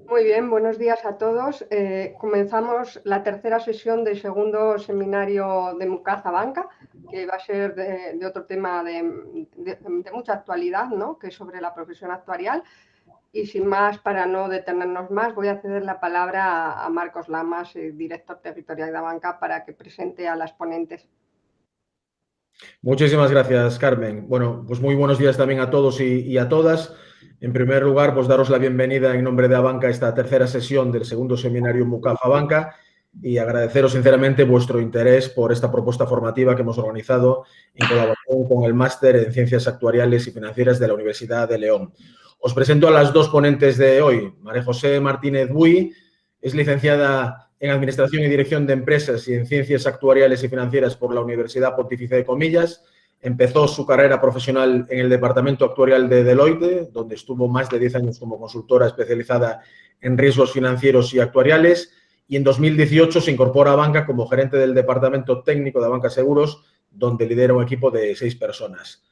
Muy bien, buenos días a todos. Comenzamos la tercera sesión del segundo seminario de Mucaza Banca, que va a ser de otro tema de mucha actualidad, ¿no? Que es sobre la profesión actuarial. Y sin más, para no detenernos más, voy a ceder la palabra a Marcos Lamas, director territorial de Banca, para que presente a las ponentes. Muchísimas gracias, Carmen. Bueno, pues muy buenos días también a todos y a todas. En primer lugar, pues daros la bienvenida en nombre de Abanca a esta tercera sesión del segundo seminario Mucafa Banca y agradeceros sinceramente vuestro interés por esta propuesta formativa que hemos organizado en colaboración con el Máster en Ciencias Actuariales y Financieras de la Universidad de León. Os presento a las dos ponentes de hoy. María José Martínez Buy es licenciada en Administración y Dirección de Empresas y en Ciencias Actuariales y Financieras por la Universidad Pontificia de Comillas. Empezó su carrera profesional en el Departamento Actuarial de Deloitte, donde estuvo más de 10 años como consultora especializada en riesgos financieros y actuariales, y en 2018 se incorpora a Banca como gerente del Departamento Técnico de Banca Seguros, donde lidera un equipo de 6 personas.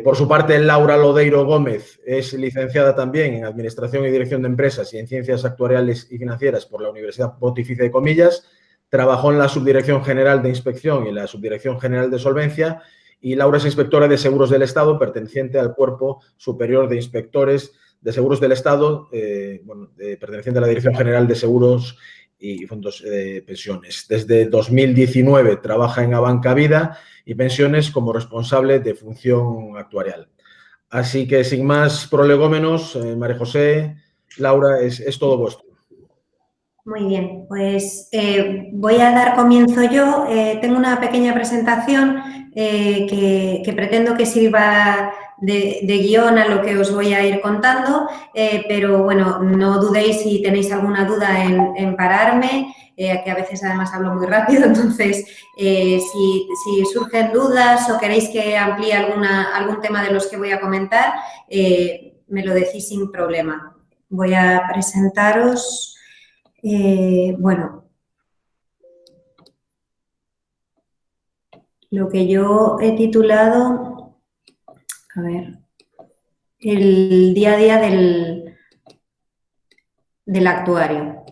Por su parte, Laura Lodeiro Gómez es licenciada también en Administración y Dirección de Empresas y en Ciencias Actuariales y Financieras por la Universidad Pontificia de Comillas. Trabajó en la Subdirección General de Inspección y en la Subdirección General de Solvencia, y Laura es inspectora de Seguros del Estado, perteneciente al Cuerpo Superior de Inspectores de Seguros del Estado, perteneciente a la Dirección General de Seguros y Fondos de Pensiones. Desde 2019 trabaja en Abanca Vida y Pensiones como responsable de función actuarial. Así que, sin más prolegómenos, María José, Laura, es todo vuestro. Muy bien, pues voy a dar comienzo yo. Tengo una pequeña presentación que pretendo que sirva de guión a lo que os voy a ir contando, pero bueno, no dudéis si tenéis alguna duda en pararme, que a veces además hablo muy rápido, entonces si surgen dudas o queréis que amplíe algún tema de los que voy a comentar, me lo decís sin problema. Voy a presentaros... bueno, lo que yo he titulado, a ver, el día a día del actuario.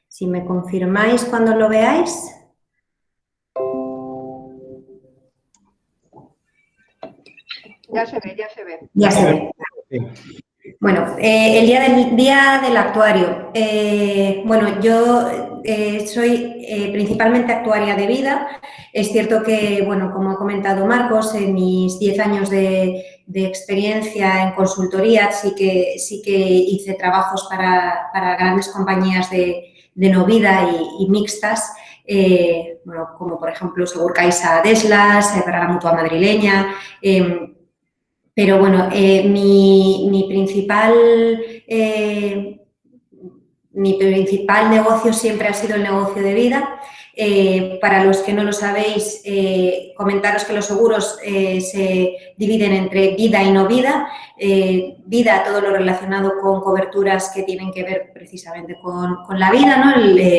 Si me confirmáis cuando lo veáis. Ya se ve, ya se ve. Ya se ve. Bueno, el día del actuario. Bueno, yo soy principalmente actuaria de vida. Es cierto que, bueno, como ha comentado Marcos, en mis 10 años de experiencia en consultoría sí que hice trabajos para grandes compañías de no vida y mixtas, bueno, como por ejemplo Segurcaixa Deslas, para la Mutua Madrileña. Pero bueno, mi principal negocio siempre ha sido el negocio de vida. Para los que no lo sabéis, comentaros que los seguros se dividen entre vida y no vida. Vida, todo lo relacionado con coberturas que tienen que ver precisamente con la vida, ¿no?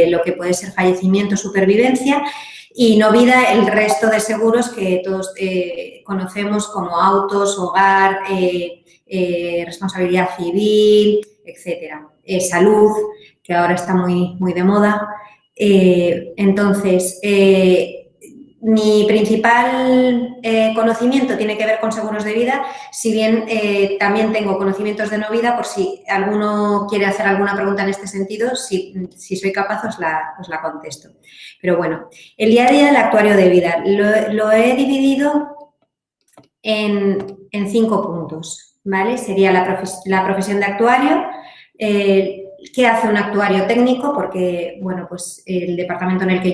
Lo que puede ser fallecimiento, supervivencia. Y no vida, el resto de seguros que todos conocemos como autos, hogar, responsabilidad civil, etcétera. Salud, que ahora está muy de moda. Entonces, mi principal conocimiento tiene que ver con seguros de vida, si bien también tengo conocimientos de no vida, por si alguno quiere hacer alguna pregunta en este sentido, si soy capaz os la contesto. Pero bueno, el día a día del actuario de vida lo he dividido en 5 puntos, ¿vale? Sería la profesión de actuario, ¿qué hace un actuario técnico? Porque, bueno, pues el departamento en el que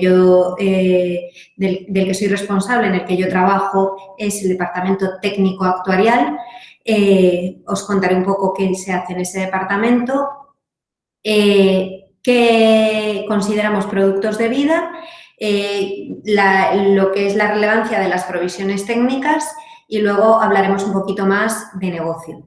del que soy responsable, en el que yo trabajo, es el departamento técnico actuarial. Os contaré un poco qué se hace en ese departamento, qué consideramos productos de vida, lo que es la relevancia de las provisiones técnicas y luego hablaremos un poquito más de negocio.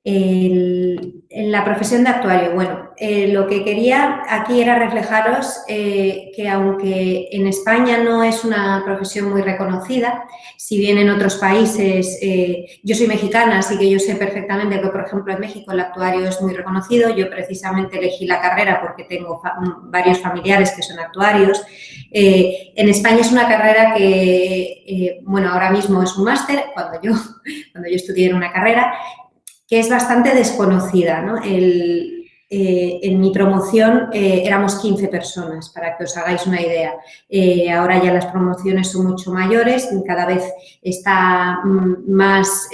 En la profesión de actuario, bueno, lo que quería aquí era reflejaros que aunque en España no es una profesión muy reconocida, si bien en otros países, yo soy mexicana, así que yo sé perfectamente que, por ejemplo, en México el actuario es muy reconocido. Yo precisamente elegí la carrera porque tengo varios familiares que son actuarios. En España es una carrera que, bueno, ahora mismo es un máster, cuando yo estudié en una carrera, que es bastante desconocida, ¿no? En mi promoción éramos 15 personas, para que os hagáis una idea. Ahora ya las promociones son mucho mayores, cada vez está más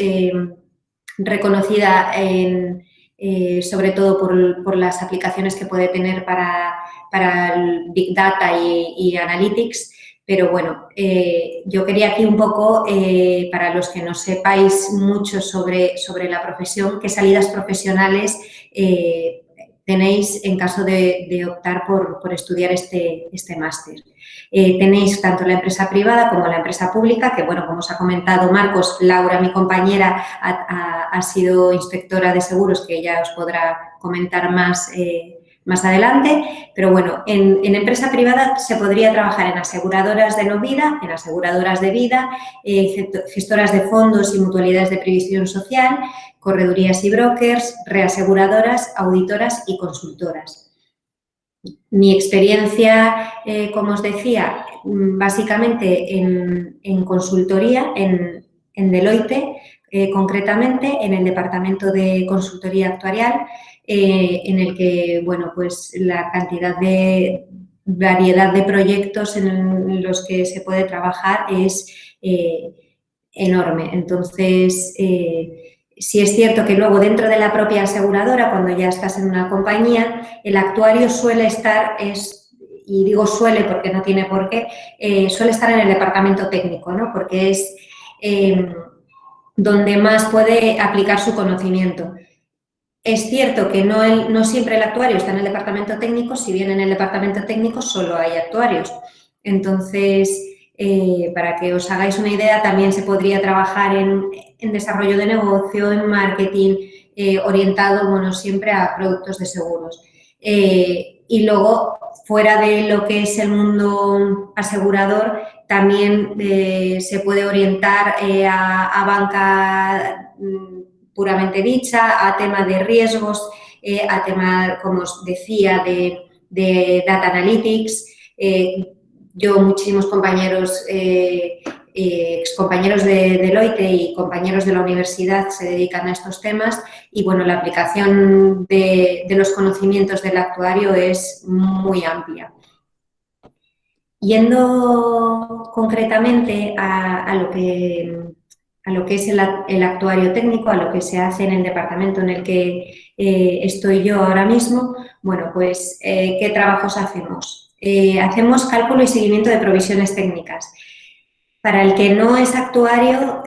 reconocida sobre todo por las aplicaciones que puede tener para el Big Data y Analytics. Pero bueno, yo quería aquí un poco, para los que no sepáis mucho sobre la profesión, qué salidas profesionales tenéis en caso de optar por estudiar este máster. Tenéis tanto la empresa privada como la empresa pública, que bueno, como os ha comentado Marcos, Laura, mi compañera, ha sido inspectora de seguros, que ella os podrá comentar más adelante, pero bueno, en empresa privada se podría trabajar en aseguradoras de no vida, en aseguradoras de vida, gestoras de fondos y mutualidades de previsión social, corredurías y brokers, reaseguradoras, auditoras y consultoras. Mi experiencia, como os decía, básicamente en consultoría, en Deloitte, concretamente en el departamento de consultoría actuarial, en el que, bueno, pues la cantidad de variedad de proyectos en los que se puede trabajar es enorme. Entonces, sí es cierto que luego dentro de la propia aseguradora, cuando ya estás en una compañía, el actuario suele estar, y digo suele porque no tiene por qué, suele estar en el departamento técnico, ¿no? Porque es donde más puede aplicar su conocimiento. Es cierto que no siempre el actuario está en el departamento técnico, si bien en el departamento técnico solo hay actuarios. Entonces, para que os hagáis una idea, también se podría trabajar en desarrollo de negocio, en marketing, orientado, bueno, siempre a productos de seguros. Y luego, fuera de lo que es el mundo asegurador, también se puede orientar a banca puramente dicha, a tema de riesgos, a tema, como os decía, de Data Analytics. Yo, muchísimos compañeros, excompañeros de Deloitte y compañeros de la universidad se dedican a estos temas y, bueno, la aplicación de los conocimientos del actuario es muy amplia. Yendo concretamente a lo que es el actuario técnico, a lo que se hace en el departamento en el que estoy yo ahora mismo, bueno, pues, ¿qué trabajos hacemos? Hacemos cálculo y seguimiento de provisiones técnicas. Para el que no es actuario,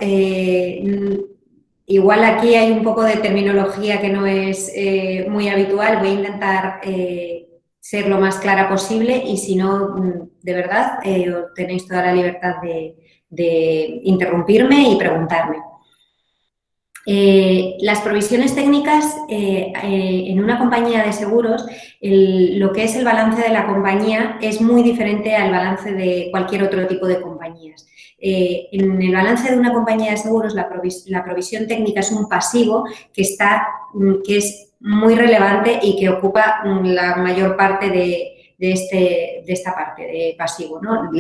igual aquí hay un poco de terminología que no es muy habitual, voy a intentar ser lo más clara posible y si no, de verdad, tenéis toda la libertad de interrumpirme y preguntarme. Las provisiones técnicas en una compañía de seguros, lo que es el balance de la compañía es muy diferente al balance de cualquier otro tipo de compañías. En el balance de una compañía de seguros, la provisión técnica es un pasivo que es muy relevante y que ocupa la mayor parte de esta parte de pasivo, ¿no?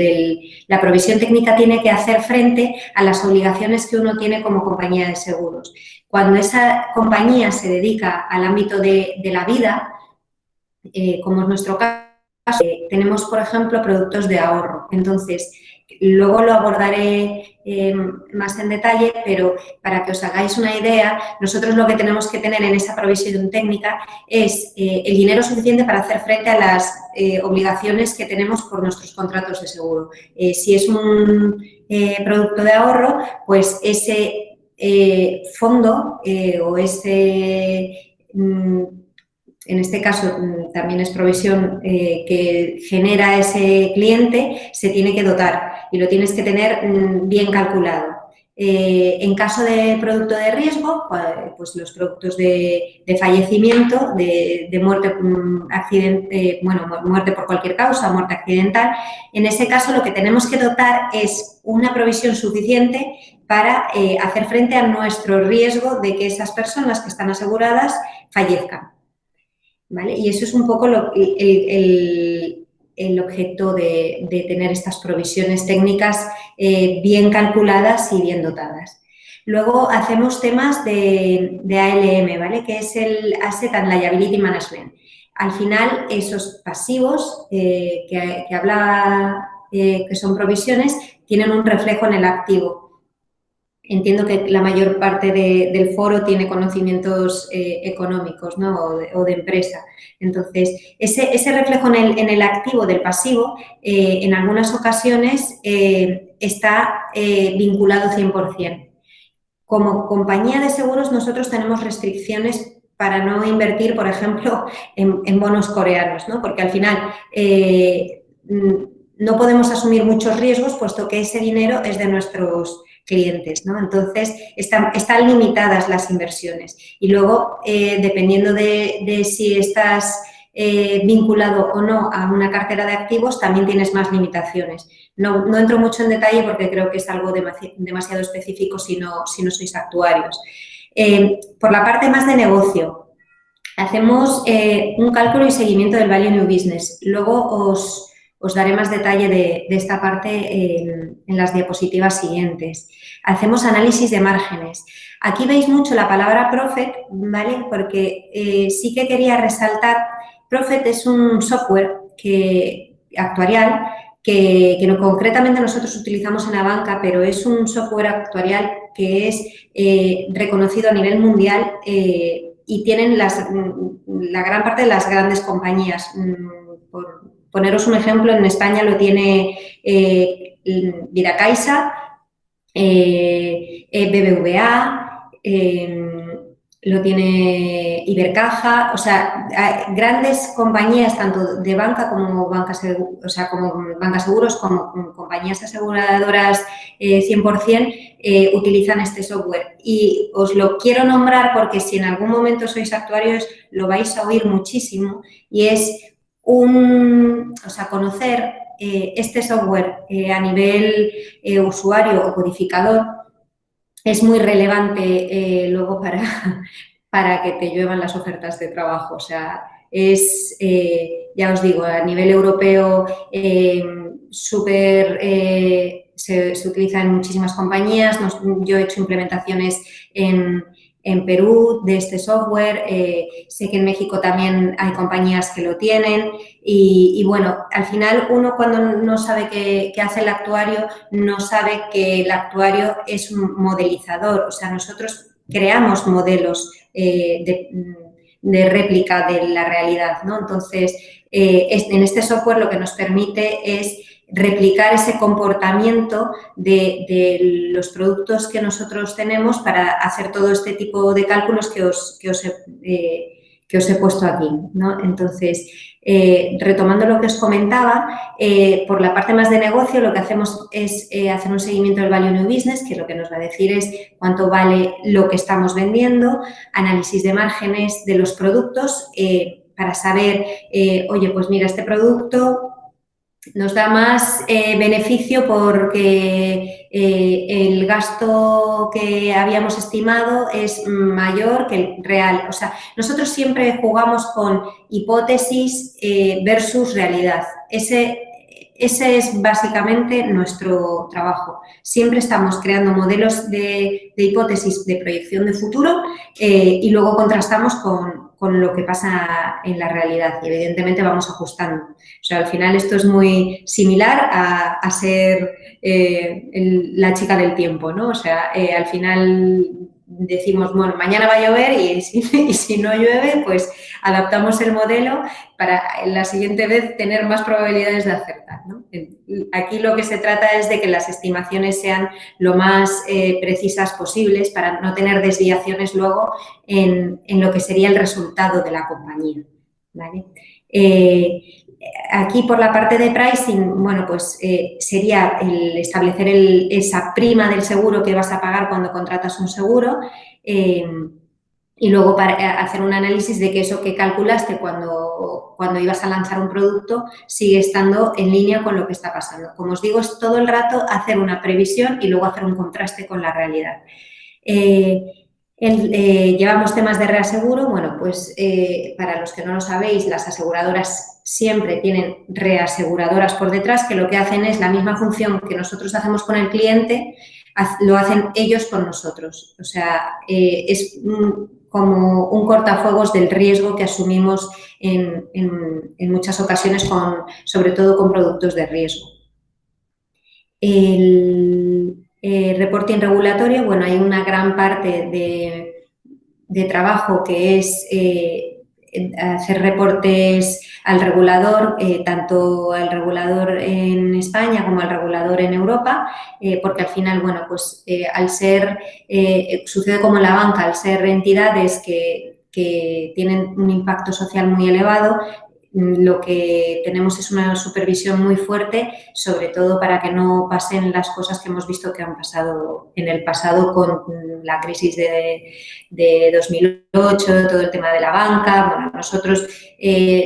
La provisión técnica tiene que hacer frente a las obligaciones que uno tiene como compañía de seguros. Cuando esa compañía se dedica al ámbito de la vida, como es nuestro caso, tenemos, por ejemplo, productos de ahorro. Entonces, luego lo abordaré más en detalle, pero para que os hagáis una idea, nosotros lo que tenemos que tener en esa provisión técnica es el dinero suficiente para hacer frente a las obligaciones que tenemos por nuestros contratos de seguro. Si es un producto de ahorro, pues ese fondo o ese... en este caso también es provisión que genera ese cliente, se tiene que dotar y lo tienes que tener bien calculado. En caso de producto de riesgo, pues los productos de fallecimiento, de muerte, muerte por cualquier causa, muerte accidental, en ese caso lo que tenemos que dotar es una provisión suficiente para hacer frente a nuestro riesgo de que esas personas que están aseguradas fallezcan, ¿vale? Y eso es un poco el objeto de tener estas provisiones técnicas bien calculadas y bien dotadas. Luego hacemos temas de ALM, ¿vale? Que es el Asset and Liability Management. Al final, esos pasivos que hablaba, que son provisiones, tienen un reflejo en el activo. Entiendo que la mayor parte del foro tiene conocimientos económicos, ¿no? o de empresa. Entonces, ese reflejo en el activo del pasivo, en algunas ocasiones está vinculado 100%. Como compañía de seguros, nosotros tenemos restricciones para no invertir, por ejemplo, en bonos coreanos, ¿no? Porque al final no podemos asumir muchos riesgos, puesto que ese dinero es de nuestros clientes, ¿no? Entonces, están limitadas las inversiones. Y luego, dependiendo de si estás vinculado o no a una cartera de activos, también tienes más limitaciones. No entro mucho en detalle porque creo que es algo demasiado específico si no sois actuarios. Por la parte más de negocio, hacemos un cálculo y seguimiento del Value New Business. Luego os daré más detalle de esta parte en las diapositivas siguientes. Hacemos análisis de márgenes. Aquí veis mucho la palabra Profit, ¿vale? Porque sí que quería resaltar, Profit es un software actuarial que concretamente nosotros utilizamos en la banca, pero es un software actuarial que es reconocido a nivel mundial y tienen la gran parte de las grandes compañías. Por poneros un ejemplo, en España lo tiene Vidacaixa, BBVA, lo tiene Ibercaja, o sea, grandes compañías tanto de banca como banca seguros, como compañías aseguradoras 100% utilizan este software. Y os lo quiero nombrar porque si en algún momento sois actuarios lo vais a oír muchísimo y es conocer este software a nivel usuario o codificador es muy relevante luego para que te lluevan las ofertas de trabajo. O sea, es, ya os digo, a nivel europeo se utiliza en muchísimas compañías. Yo he hecho implementaciones en Perú de este software, sé que en México también hay compañías que lo tienen y bueno, al final uno cuando no sabe qué hace el actuario, no sabe que el actuario es un modelizador, o sea, nosotros creamos modelos de réplica de la realidad, ¿no? Entonces, en este software lo que nos permite es replicar ese comportamiento de los productos que nosotros tenemos para hacer todo este tipo de cálculos que os he puesto aquí, ¿no? Entonces, retomando lo que os comentaba, por la parte más de negocio lo que hacemos es hacer un seguimiento del Value New Business, que lo que nos va a decir es cuánto vale lo que estamos vendiendo, análisis de márgenes de los productos para saber, oye, pues mira, este producto nos da más beneficio porque el gasto que habíamos estimado es mayor que el real. O sea, nosotros siempre jugamos con hipótesis versus realidad. Ese es básicamente nuestro trabajo. Siempre estamos creando modelos de hipótesis de proyección de futuro y luego contrastamos con lo que pasa en la realidad y evidentemente vamos ajustando. O sea, al final esto es muy similar a ser la chica del tiempo, ¿no? O sea, al final decimos, bueno, mañana va a llover y si no llueve, pues adaptamos el modelo para la siguiente vez tener más probabilidades de acertar, ¿no? Aquí lo que se trata es de que las estimaciones sean lo más precisas posibles para no tener desviaciones luego en lo que sería el resultado de la compañía, ¿vale? aquí por la parte de pricing, bueno, pues sería el establecer esa prima del seguro que vas a pagar cuando contratas un seguro y luego para hacer un análisis de que eso que calculaste cuando ibas a lanzar un producto sigue estando en línea con lo que está pasando. Como os digo, es todo el rato hacer una previsión y luego hacer un contraste con la realidad. Llevamos temas de reaseguro. Bueno, pues para los que no lo sabéis, las aseguradoras siempre tienen reaseguradoras por detrás que lo que hacen es la misma función que nosotros hacemos con el cliente, lo hacen ellos con nosotros. O sea, es como un cortafuegos del riesgo que asumimos en muchas ocasiones, sobre todo con productos de riesgo. El reporting regulatorio, bueno, hay una gran parte de trabajo que es hacer reportes al regulador, tanto al regulador en España como al regulador en Europa, porque al final, bueno, pues al ser, sucede como en la banca, al ser entidades que tienen un impacto social muy elevado, lo que tenemos es una supervisión muy fuerte, sobre todo para que no pasen las cosas que hemos visto que han pasado en el pasado con la crisis de 2008, todo el tema de la banca. Bueno, nosotros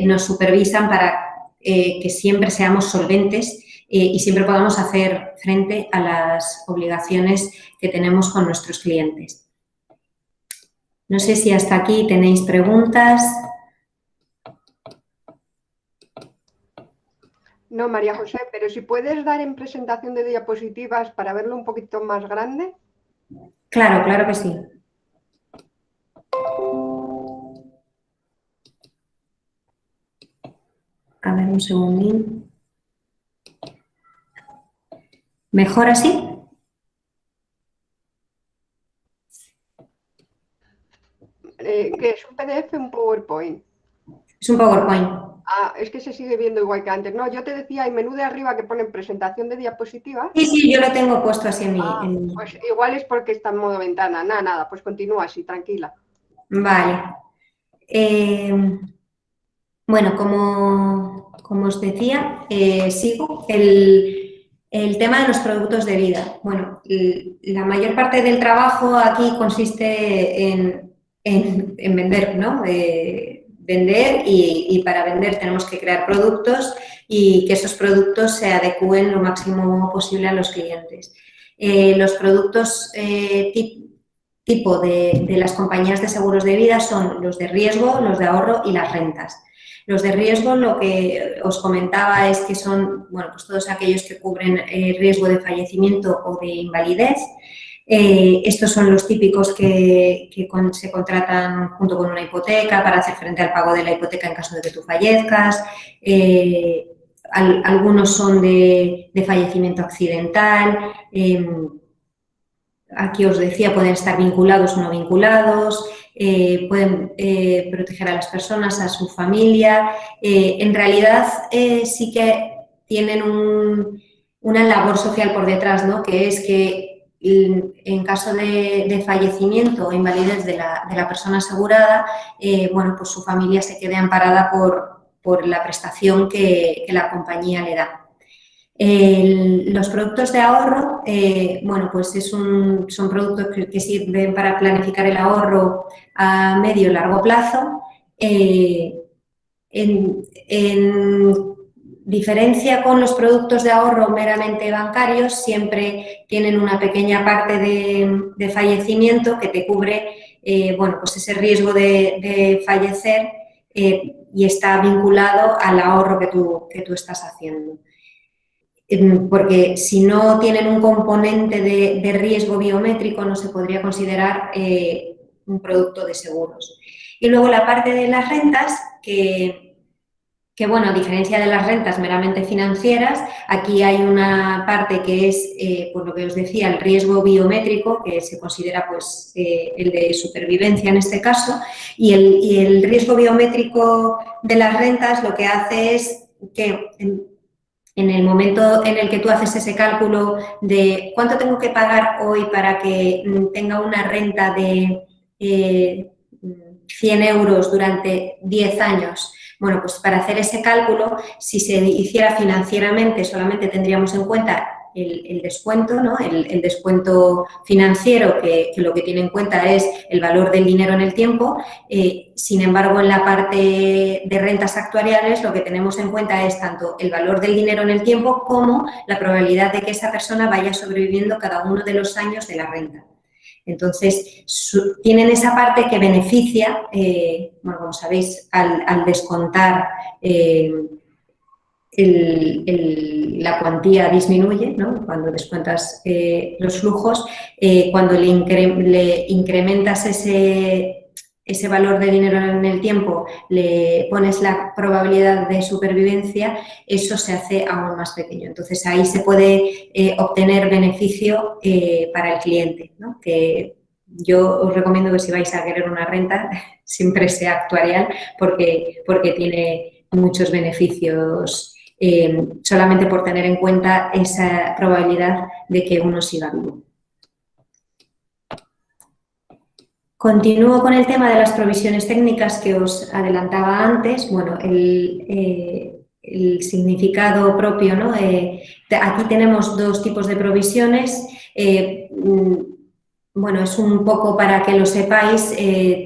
nos supervisan para que siempre seamos solventes y siempre podamos hacer frente a las obligaciones que tenemos con nuestros clientes. No sé si hasta aquí tenéis preguntas. No, María José, pero si puedes dar en presentación de diapositivas para verlo un poquito más grande. Claro, claro que sí. A ver, un segundín. ¿Mejor así? ¿Qué es un PDF o un PowerPoint? Es un PowerPoint. Ah, es que se sigue viendo igual que antes. No, yo te decía, hay menú de arriba que pone presentación de diapositivas. Sí, yo lo tengo puesto así en mi... Pues igual es porque está en modo ventana. Nada, pues continúa así, tranquila. Vale. Bueno, como os decía, sigo. El tema de los productos de vida. Bueno, la mayor parte del trabajo aquí consiste en vender, ¿no? Vender y para vender tenemos que crear productos y que esos productos se adecúen lo máximo posible a los clientes. Los productos tipo de las compañías de seguros de vida son los de riesgo, los de ahorro y las rentas. Los de riesgo, lo que os comentaba es que son, bueno, pues todos aquellos que cubren riesgo de fallecimiento o de invalidez. Estos son los típicos que se contratan junto con una hipoteca para hacer frente al pago de la hipoteca en caso de que tú fallezcas. Algunos son de fallecimiento accidental. Aquí os decía, pueden estar vinculados o no vinculados, pueden proteger a las personas, a su familia. En realidad sí que tienen una labor social por detrás, ¿no? Que es que en caso de fallecimiento o invalidez de la persona asegurada, bueno, pues su familia se quede amparada por la prestación que la compañía le da. Los productos de ahorro, bueno, pues son productos que sirven para planificar el ahorro a medio y largo plazo. En diferencia con los productos de ahorro meramente bancarios, siempre tienen una pequeña parte de fallecimiento que te cubre, bueno, pues ese riesgo de fallecer y está vinculado al ahorro que tú estás haciendo. Porque si no tienen un componente de riesgo biométrico no se podría considerar un producto de seguros. Y luego la parte de las rentas, que bueno, a diferencia de las rentas meramente financieras, aquí hay una parte que es, por lo que os decía, el riesgo biométrico, que se considera pues el de supervivencia en este caso, y el riesgo biométrico de las rentas lo que hace es que en el momento en el que tú haces ese cálculo de cuánto tengo que pagar hoy para que tenga una renta de 100 euros durante 10 años Bueno, pues para hacer ese cálculo, si se hiciera financieramente, solamente tendríamos en cuenta el descuento, ¿no? El descuento financiero, que lo que tiene en cuenta es el valor del dinero en el tiempo. Sin embargo, en la parte de rentas actuariales, lo que tenemos en cuenta es tanto el valor del dinero en el tiempo como la probabilidad de que esa persona vaya sobreviviendo cada uno de los años de la renta. Entonces, tienen esa parte que beneficia, bueno, como sabéis, al descontar la cuantía disminuye, ¿no? Cuando descuentas los flujos, cuando le incrementas ese valor de dinero en el tiempo, le pones la probabilidad de supervivencia, eso se hace aún más pequeño. Entonces, ahí se puede obtener beneficio para el cliente, ¿no? Que yo os recomiendo que si vais a querer una renta, siempre sea actuarial porque tiene muchos beneficios solamente por tener en cuenta esa probabilidad de que uno siga vivo. Continúo con el tema de las provisiones técnicas que os adelantaba antes. Bueno, el significado propio, ¿no? Aquí tenemos dos tipos de provisiones. Bueno, es un poco para que lo sepáis,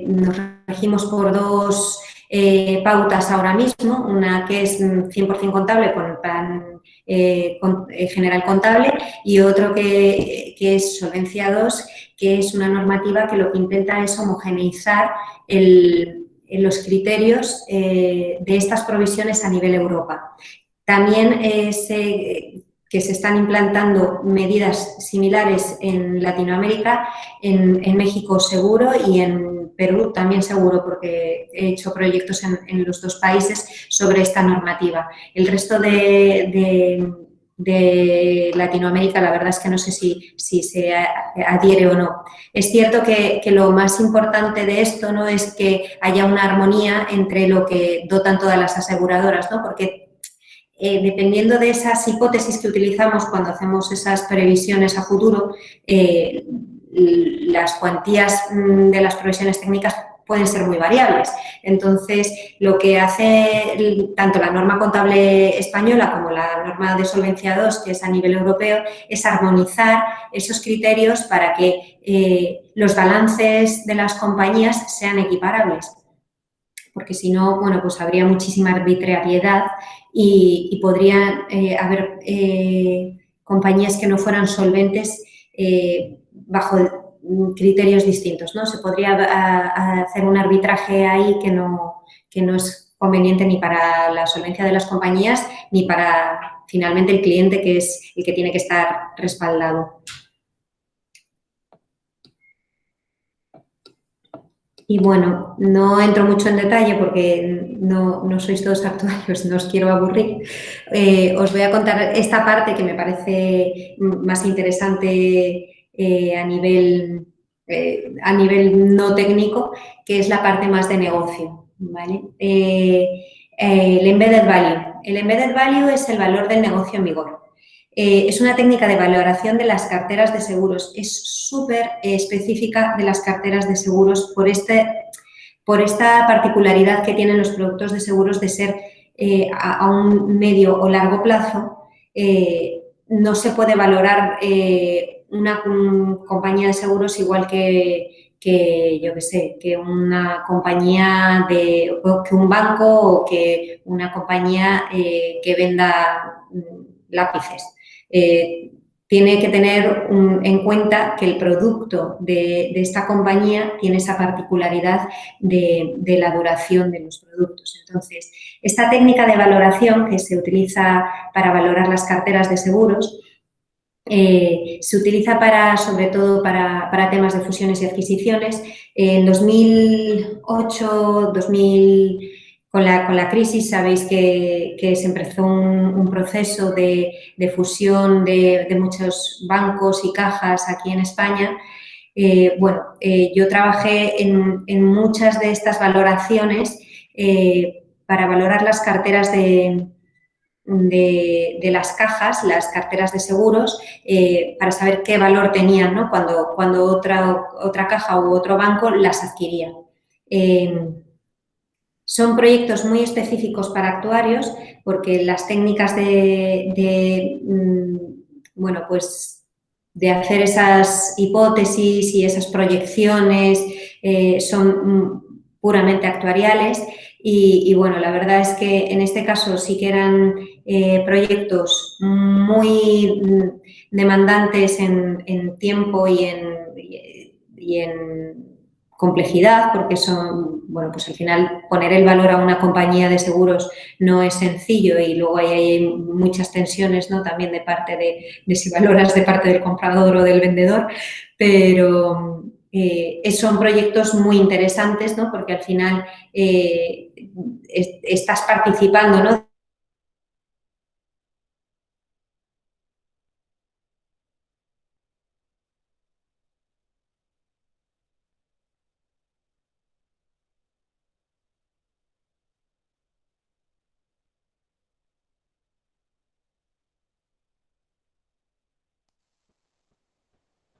nos regimos por dos pautas ahora mismo, una que es 100% contable con plan general contable y otro que es Solvencia II, que es una normativa que lo que intenta es homogeneizar los criterios de estas provisiones a nivel Europa. También que se están implantando medidas similares en Latinoamérica, en México seguro y en Perú también seguro, porque he hecho proyectos en los dos países sobre esta normativa. El resto de Latinoamérica, la verdad es que no sé si se adhiere o no. Es cierto que lo más importante de esto no es que haya una armonía entre lo que dotan todas las aseguradoras, ¿no? Porque dependiendo de esas hipótesis que utilizamos cuando hacemos esas previsiones a futuro, las cuantías de las provisiones técnicas pueden ser muy variables. Entonces, lo que hace tanto la norma contable española como la norma de Solvencia II, que es a nivel europeo, es armonizar esos criterios para que los balances de las compañías sean equiparables. Porque si no, bueno, pues habría muchísima arbitrariedad y podrían haber compañías que no fueran solventes bajo criterios distintos, ¿no? Se podría hacer un arbitraje ahí que no es conveniente ni para la solvencia de las compañías ni para, finalmente, el cliente, que es el que tiene que estar respaldado. Y bueno, no entro mucho en detalle porque no sois todos actuarios, no os quiero aburrir. Os voy a contar esta parte que me parece más interesante a nivel no técnico, que es la parte más de negocio, ¿vale? El embedded value. El embedded value es el valor del negocio en vigor. Es una técnica de valoración de las carteras de seguros. Es súper específica de las carteras de seguros por esta particularidad que tienen los productos de seguros de ser a un medio o largo plazo. No se puede valorar una compañía de seguros igual que yo qué sé, que una compañía o que un banco o que una compañía que venda lápices. Tiene que tener en cuenta que el producto de esta compañía tiene esa particularidad de la duración de los productos. Entonces, esta técnica de valoración que se utiliza para valorar las carteras de seguros se utiliza sobre todo para temas de fusiones y adquisiciones. En 2008, 2000... Con la crisis sabéis que se empezó un proceso de fusión de muchos bancos y cajas aquí en España. Yo trabajé en muchas de estas valoraciones para valorar las carteras de las cajas, las carteras de seguros, para saber qué valor tenían, ¿no? cuando otra caja u otro banco las adquiría. Son proyectos muy específicos para actuarios porque las técnicas bueno, pues de hacer esas hipótesis y esas proyecciones son puramente actuariales y, bueno, la verdad es que en este caso sí que eran proyectos muy demandantes en tiempo y en complejidad, porque son, bueno, pues al final poner el valor a una compañía de seguros no es sencillo y luego hay muchas tensiones, ¿no? También de parte de si valoras de parte del comprador o del vendedor, pero son proyectos muy interesantes, ¿no? Porque al final estás participando, ¿no?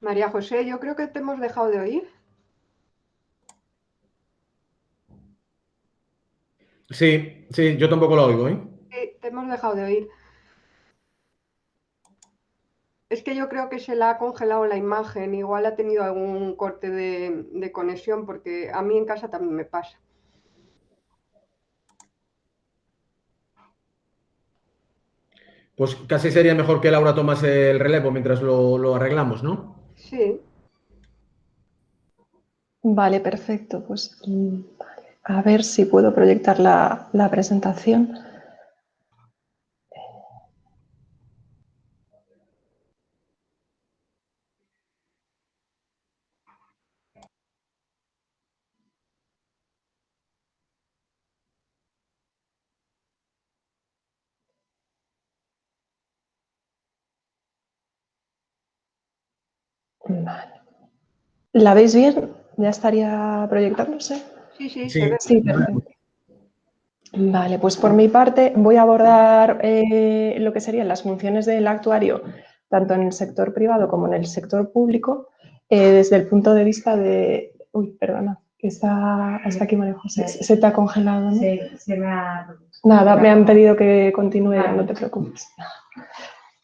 María José, yo creo que te hemos dejado de oír. Sí, sí, yo tampoco lo oigo, ¿eh? Sí, te hemos dejado de oír. Es que yo creo que se le ha congelado la imagen, igual ha tenido algún corte de conexión, porque a mí en casa también me pasa. Pues casi sería mejor que Laura tomase el relevo mientras lo arreglamos, ¿no? Sí, Vale, perfecto. Pues vale. A ver si puedo proyectar la presentación. Vale. ¿La veis bien? ¿Ya estaría proyectándose? sí, sí, se Sí. ve. Sí, perfecto. Vale, pues por mi parte voy a abordar lo que serían las funciones del actuario, tanto en el sector privado como en el sector público, desde el punto de vista de... Uy, perdona, que está aquí María José. Se te ha congelado, ¿no? Sí, se me ha... Nada, me han pedido que continúe, no te preocupes.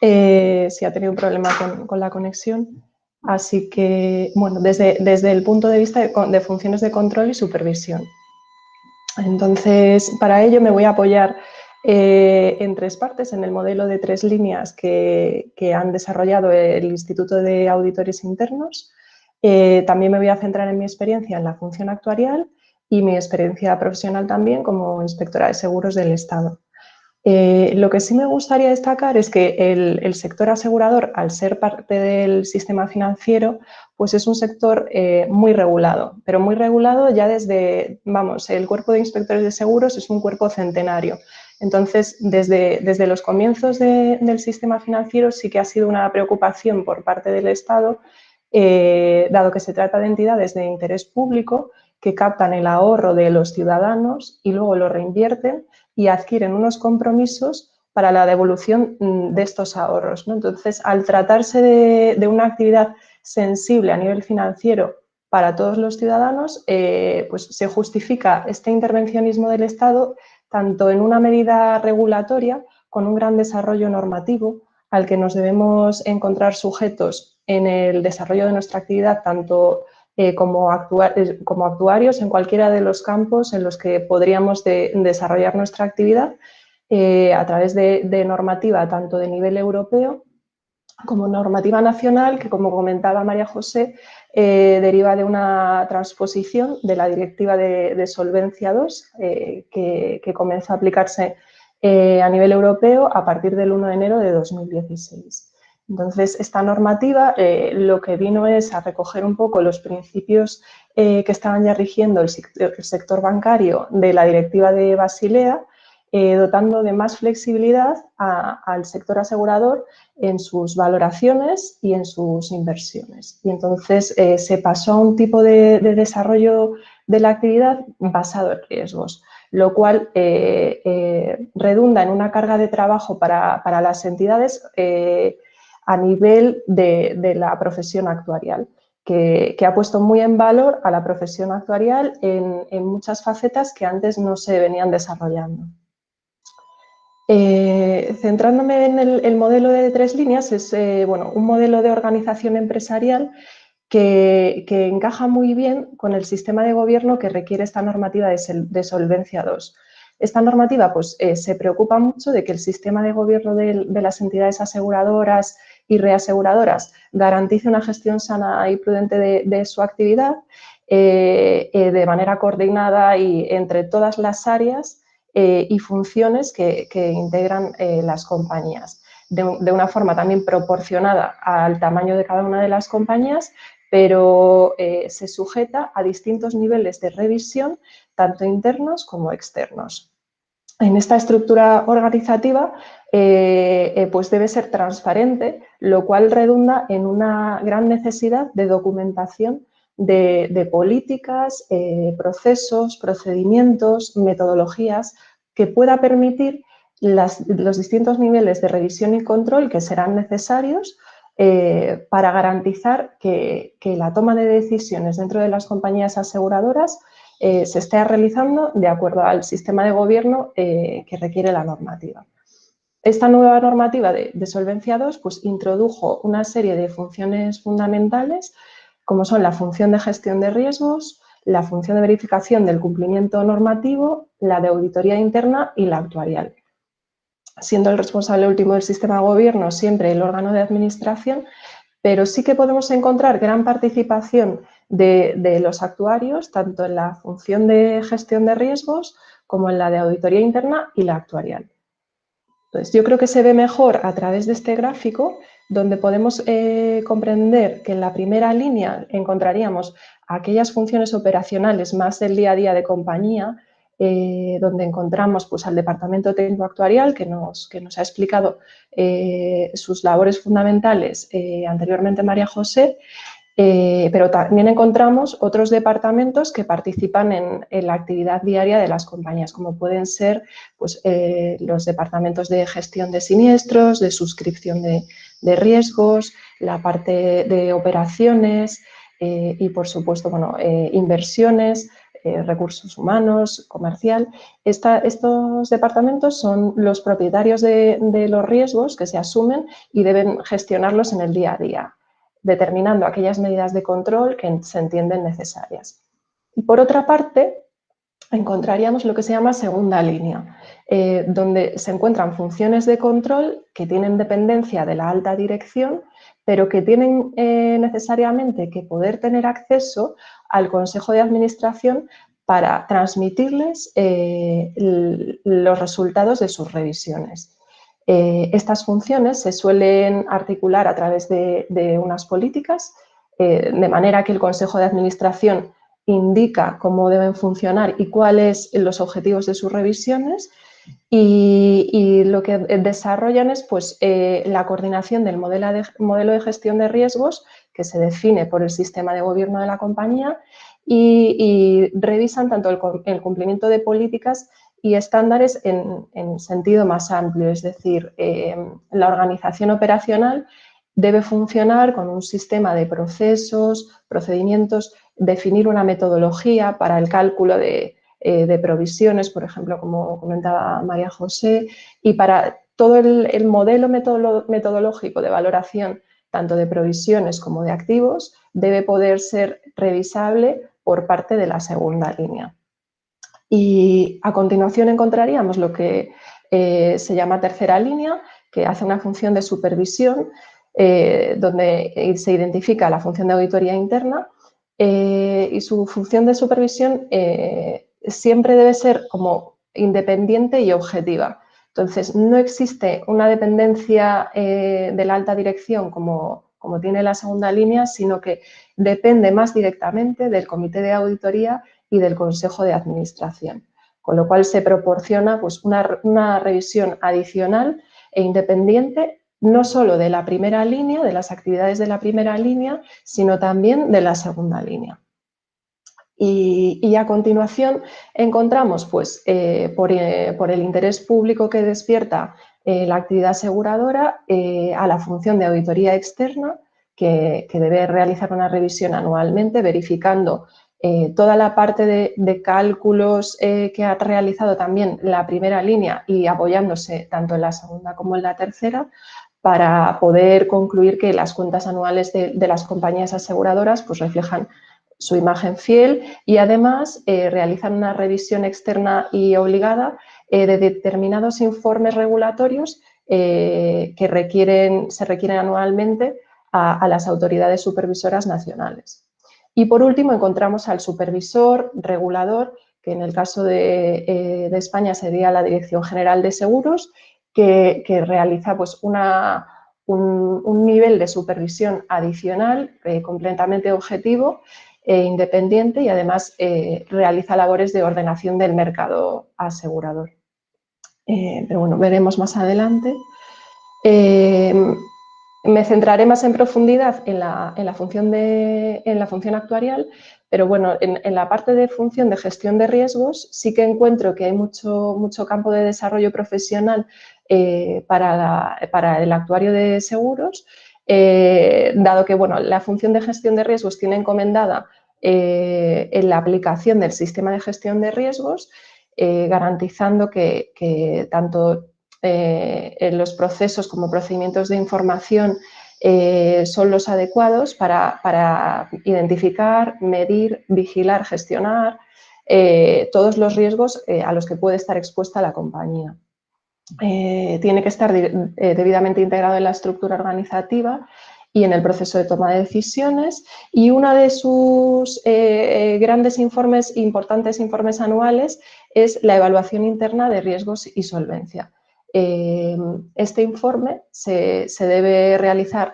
Sí, ha tenido un problema con la conexión. Así que, bueno, desde el punto de vista de funciones de control y supervisión. Entonces, para ello me voy a apoyar en tres partes, en el modelo de 3 líneas que han desarrollado el Instituto de Auditores Internos. También me voy a centrar en mi experiencia en la función actuarial y mi experiencia profesional también como inspectora de seguros del Estado. Lo que sí me gustaría destacar es que el sector asegurador, al ser parte del sistema financiero, pues es un sector muy regulado, pero muy regulado ya desde, vamos, el cuerpo de inspectores de seguros es un cuerpo centenario. Entonces, desde los comienzos del sistema financiero sí que ha sido una preocupación por parte del Estado, dado que se trata de entidades de interés público que captan el ahorro de los ciudadanos y luego lo reinvierten y adquieren unos compromisos para la devolución de estos ahorros, ¿no? Entonces, al tratarse de una actividad sensible a nivel financiero para todos los ciudadanos, pues se justifica este intervencionismo del Estado tanto en una medida regulatoria con un gran desarrollo normativo al que nos debemos encontrar sujetos en el desarrollo de nuestra actividad, tanto como actuarios en cualquiera de los campos en los que podríamos desarrollar nuestra actividad a través de normativa tanto de nivel europeo como normativa nacional, que como comentaba María José, deriva de una transposición de la Directiva de Solvencia II que comenzó a aplicarse a nivel europeo a partir del 1 de enero de 2016. Entonces, esta normativa lo que vino es a recoger un poco los principios que estaban ya rigiendo el sector bancario de la Directiva de Basilea, dotando de más flexibilidad al sector asegurador en sus valoraciones y en sus inversiones. Y entonces se pasó a un tipo de desarrollo de la actividad basado en riesgos, lo cual redunda en una carga de trabajo para las entidades a nivel de la profesión actuarial. que ha puesto muy en valor a la profesión actuarial en muchas facetas que antes no se venían desarrollando. Centrándome en el modelo de 3 líneas, es un modelo de organización empresarial que encaja muy bien con el sistema de gobierno que requiere esta normativa de Solvencia II. Esta normativa pues, se preocupa mucho de que el sistema de gobierno de las entidades aseguradoras y reaseguradoras garantice una gestión sana y prudente de su actividad de manera coordinada y entre todas las áreas y funciones que integran las compañías, de una forma también proporcionada al tamaño de cada una de las compañías, pero se sujeta a distintos niveles de revisión, tanto internos como externos. En esta estructura organizativa pues debe ser transparente, lo cual redunda en una gran necesidad de documentación de políticas, procesos, procedimientos, metodologías que pueda permitir los distintos niveles de revisión y control que serán necesarios para garantizar que la toma de decisiones dentro de las compañías aseguradoras se esté realizando de acuerdo al sistema de gobierno que requiere la normativa. Esta nueva normativa de Solvencia II pues, introdujo una serie de funciones fundamentales como son la función de gestión de riesgos, la función de verificación del cumplimiento normativo, la de auditoría interna y la actuarial. Siendo el responsable último del sistema de gobierno siempre el órgano de administración, pero sí que podemos encontrar gran participación de los actuarios, tanto en la función de gestión de riesgos como en la de auditoría interna y la actuarial. Entonces, yo creo que se ve mejor a través de este gráfico, donde podemos comprender que en la primera línea encontraríamos aquellas funciones operacionales más del día a día de compañía, donde encontramos pues, al departamento técnico actuarial que nos ha explicado sus labores fundamentales anteriormente María José, pero también encontramos otros departamentos que participan en la actividad diaria de las compañías, como pueden ser pues, los departamentos de gestión de siniestros, de suscripción de riesgos, la parte de operaciones y, por supuesto, inversiones, recursos humanos, comercial. Estos departamentos son los propietarios de los riesgos que se asumen y deben gestionarlos en el día a día, determinando aquellas medidas de control que se entienden necesarias. Y por otra parte, encontraríamos lo que se llama segunda línea, donde se encuentran funciones de control que tienen dependencia de la alta dirección, pero que tienen necesariamente que poder tener acceso al Consejo de Administración para transmitirles los resultados de sus revisiones. Estas funciones se suelen articular a través de unas políticas, de manera que el Consejo de Administración indica cómo deben funcionar y cuáles son los objetivos de sus revisiones y lo que desarrollan es pues, la coordinación del modelo de gestión de riesgos que se define por el sistema de gobierno de la compañía y revisan tanto el cumplimiento de políticas y estándares en sentido más amplio, es decir, la organización operacional debe funcionar con un sistema de procesos, procedimientos, definir una metodología para el cálculo de provisiones, por ejemplo, como comentaba María José, y para todo el modelo metodológico de valoración tanto de provisiones como de activos debe poder ser revisable por parte de la segunda línea. Y a continuación encontraríamos lo que se llama tercera línea, que hace una función de supervisión, donde se identifica la función de auditoría interna y su función de supervisión siempre debe ser como independiente y objetiva. Entonces, no existe una dependencia de la alta dirección como tiene la segunda línea, sino que depende más directamente del Comité de Auditoría y del Consejo de Administración, con lo cual se proporciona pues, una revisión adicional e independiente, no solo de la primera línea, de las actividades de la primera línea, sino también de la segunda línea. Y a continuación encontramos, pues, por el interés público que despierta la actividad aseguradora, a la función de auditoría externa, que debe realizar una revisión anualmente, verificando toda la parte de cálculos que ha realizado también la primera línea y apoyándose tanto en la segunda como en la tercera, para poder concluir que las cuentas anuales de las compañías aseguradoras pues reflejan su imagen fiel y además realizan una revisión externa y obligada de determinados informes regulatorios que se requieren anualmente a las autoridades supervisoras nacionales. Y por último encontramos al supervisor regulador, que en el caso de España sería la Dirección General de Seguros, que realiza pues, un nivel de supervisión adicional completamente objetivo e independiente y además realiza labores de ordenación del mercado asegurador. Pero bueno, veremos más adelante. Me centraré más en profundidad en la función actuarial, pero bueno, en la parte de función de gestión de riesgos sí que encuentro que hay mucho campo de desarrollo profesional para el actuario de seguros, dado que bueno, la función de gestión de riesgos tiene encomendada en la aplicación del sistema de gestión de riesgos, garantizando que tanto en los procesos como procedimientos de información son los adecuados para identificar, medir, vigilar, gestionar todos los riesgos a los que puede estar expuesta la compañía. Tiene que estar debidamente integrado en la estructura organizativa y en el proceso de toma de decisiones, y uno de sus grandes importantes informes anuales es la evaluación interna de riesgos y solvencia. Este informe se debe realizar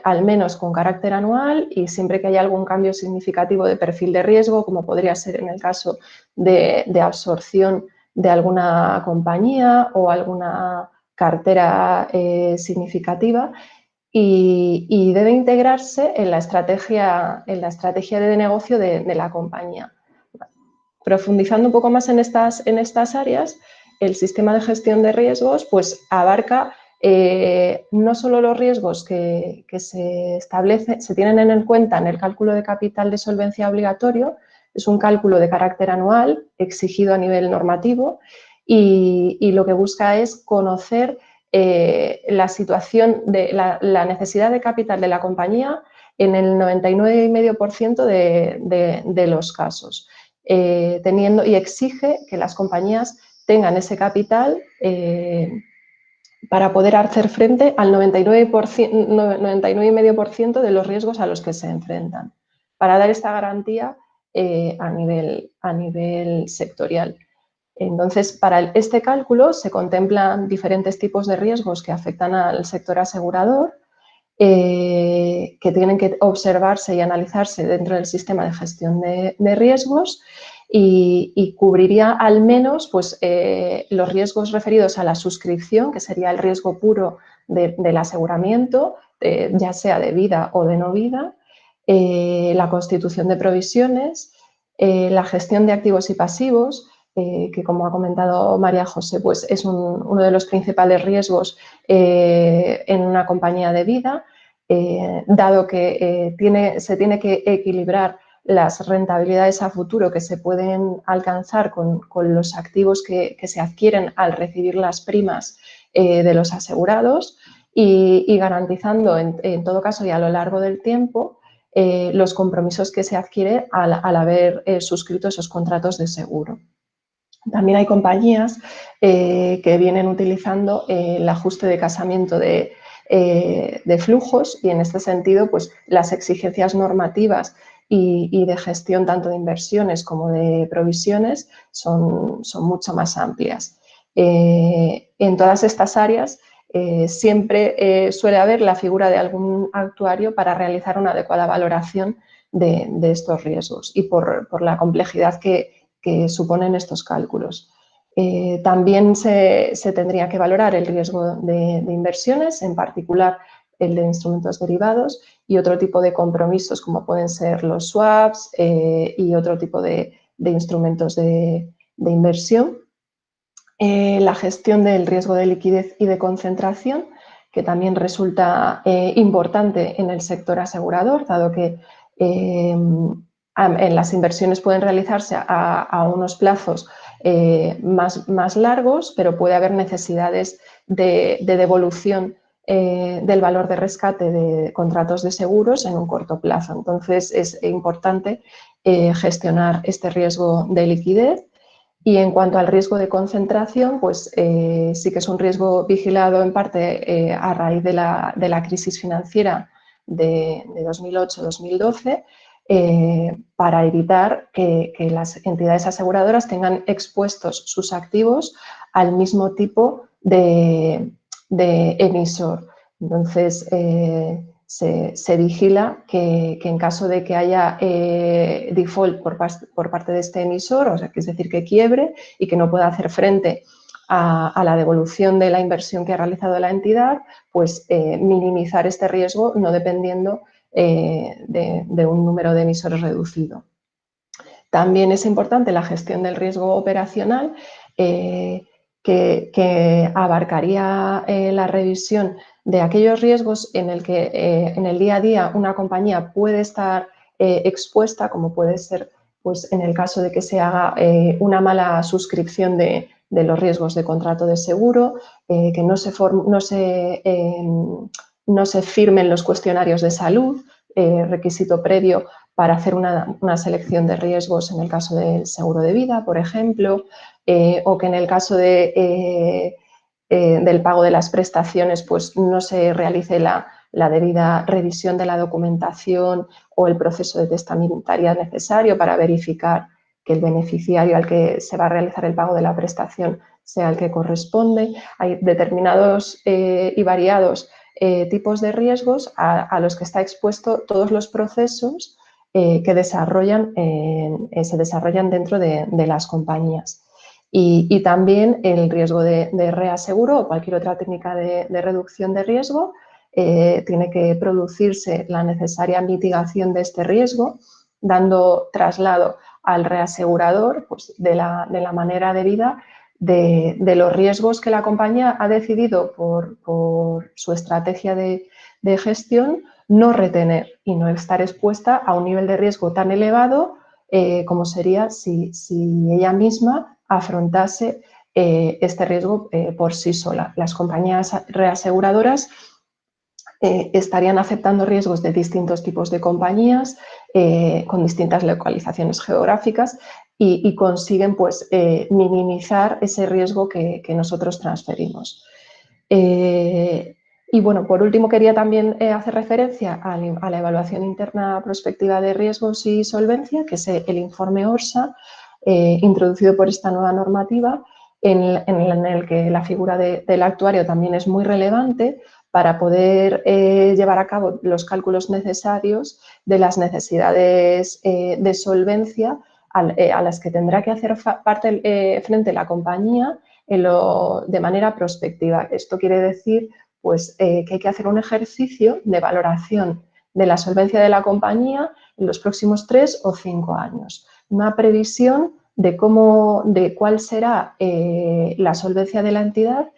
al menos con carácter anual y siempre que haya algún cambio significativo de perfil de riesgo, como podría ser en el caso de absorción de alguna compañía o alguna cartera significativa, y debe integrarse en la estrategia de negocio de la compañía. Profundizando un poco más en estas áreas, el sistema de gestión de riesgos pues, abarca no solo los riesgos que se tienen en cuenta en el cálculo de capital de solvencia obligatorio, es un cálculo de carácter anual exigido a nivel normativo y lo que busca es conocer la situación de la necesidad de capital de la compañía en el 99,5% de los casos, y exige que las compañías tengan ese capital para poder hacer frente al 99,5% de los riesgos a los que se enfrentan, para dar esta garantía a nivel sectorial. Entonces, para este cálculo se contemplan diferentes tipos de riesgos que afectan al sector asegurador, que tienen que observarse y analizarse dentro del sistema de gestión de riesgos y cubriría al menos pues, los riesgos referidos a la suscripción, que sería el riesgo puro del aseguramiento, ya sea de vida o de no vida, la constitución de provisiones, la gestión de activos y pasivos, que como ha comentado María José, pues es uno de los principales riesgos en una compañía de vida, dado que se tiene que equilibrar las rentabilidades a futuro que se pueden alcanzar con los activos que se adquieren al recibir las primas de los asegurados y garantizando en todo caso y a lo largo del tiempo los compromisos que se adquiere al haber suscrito esos contratos de seguro. También hay compañías que vienen utilizando el ajuste de casamiento de flujos y en este sentido pues, las exigencias normativas y de gestión tanto de inversiones como de provisiones son mucho más amplias. En todas estas áreas siempre suele haber la figura de algún actuario para realizar una adecuada valoración de estos riesgos y por la complejidad que suponen estos cálculos. También se tendría que valorar el riesgo de inversiones, en particular el de instrumentos derivados y otro tipo de compromisos como pueden ser los swaps y otro tipo de instrumentos de inversión. La gestión del riesgo de liquidez y de concentración, que también resulta importante en el sector asegurador, dado que en las inversiones pueden realizarse a unos plazos más largos, pero puede haber necesidades de devolución del valor de rescate de contratos de seguros en un corto plazo. Entonces, es importante gestionar este riesgo de liquidez. Y en cuanto al riesgo de concentración, pues sí que es un riesgo vigilado en parte a raíz de la crisis financiera de 2008-2012, para evitar que las entidades aseguradoras tengan expuestos sus activos al mismo tipo de emisor. Entonces, se vigila que en caso de que haya default por parte de este emisor, o sea, que es decir, que quiebre y que no pueda hacer frente a la devolución de la inversión que ha realizado la entidad, pues minimizar este riesgo no dependiendo de un número de emisores reducido. También es importante la gestión del riesgo operacional, que abarcaría la revisión de aquellos riesgos en el que en el día a día una compañía puede estar expuesta, como puede ser pues, en el caso de que se haga una mala suscripción de los riesgos de contrato de seguro, que no se firmen los cuestionarios de salud, requisito previo para hacer una selección de riesgos en el caso del seguro de vida, por ejemplo, o que en el caso del pago de las prestaciones pues no se realice la debida revisión de la documentación o el proceso de testamentaria necesario para verificar que el beneficiario al que se va a realizar el pago de la prestación sea el que corresponde. Hay determinados y variados tipos de riesgos a los que está expuesto todos los procesos que se desarrollan dentro de las compañías. Y también el riesgo de reaseguro o cualquier otra técnica de reducción de riesgo, tiene que producirse la necesaria mitigación de este riesgo, dando traslado al reasegurador pues, de la manera debida de los riesgos que la compañía ha decidido por su estrategia de gestión no retener y no estar expuesta a un nivel de riesgo tan elevado como sería si ella misma afrontase este riesgo por sí sola. Las compañías reaseguradoras estarían aceptando riesgos de distintos tipos de compañías con distintas localizaciones geográficas y consiguen pues, minimizar ese riesgo que nosotros transferimos. Y bueno, por último quería también hacer referencia a la evaluación interna prospectiva de riesgos y solvencia, que es el informe ORSA, introducido por esta nueva normativa, en el que la figura del actuario también es muy relevante para poder llevar a cabo los cálculos necesarios de las necesidades de solvencia a las que tendrá que hacer frente la compañía de manera prospectiva. Esto quiere decir pues, que hay que hacer un ejercicio de valoración de la solvencia de la compañía en los próximos 3 o 5 años. Una previsión de cuál será la solvencia de la entidad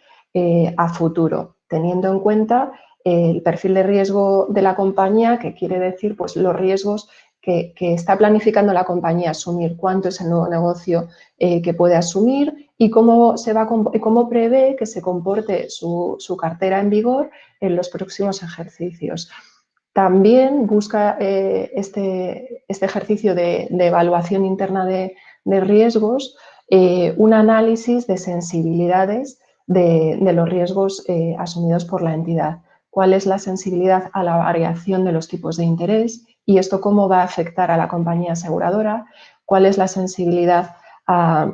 a futuro, teniendo en cuenta el perfil de riesgo de la compañía, que quiere decir pues, los riesgos que está planificando la compañía asumir, cuánto es el nuevo negocio que puede asumir y cómo prevé que se comporte su cartera en vigor en los próximos ejercicios. También busca este ejercicio de evaluación interna de riesgos un análisis de sensibilidades de los riesgos asumidos por la entidad. ¿Cuál es la sensibilidad a la variación de los tipos de interés? ¿Y esto cómo va a afectar a la compañía aseguradora? ¿Cuál es la sensibilidad a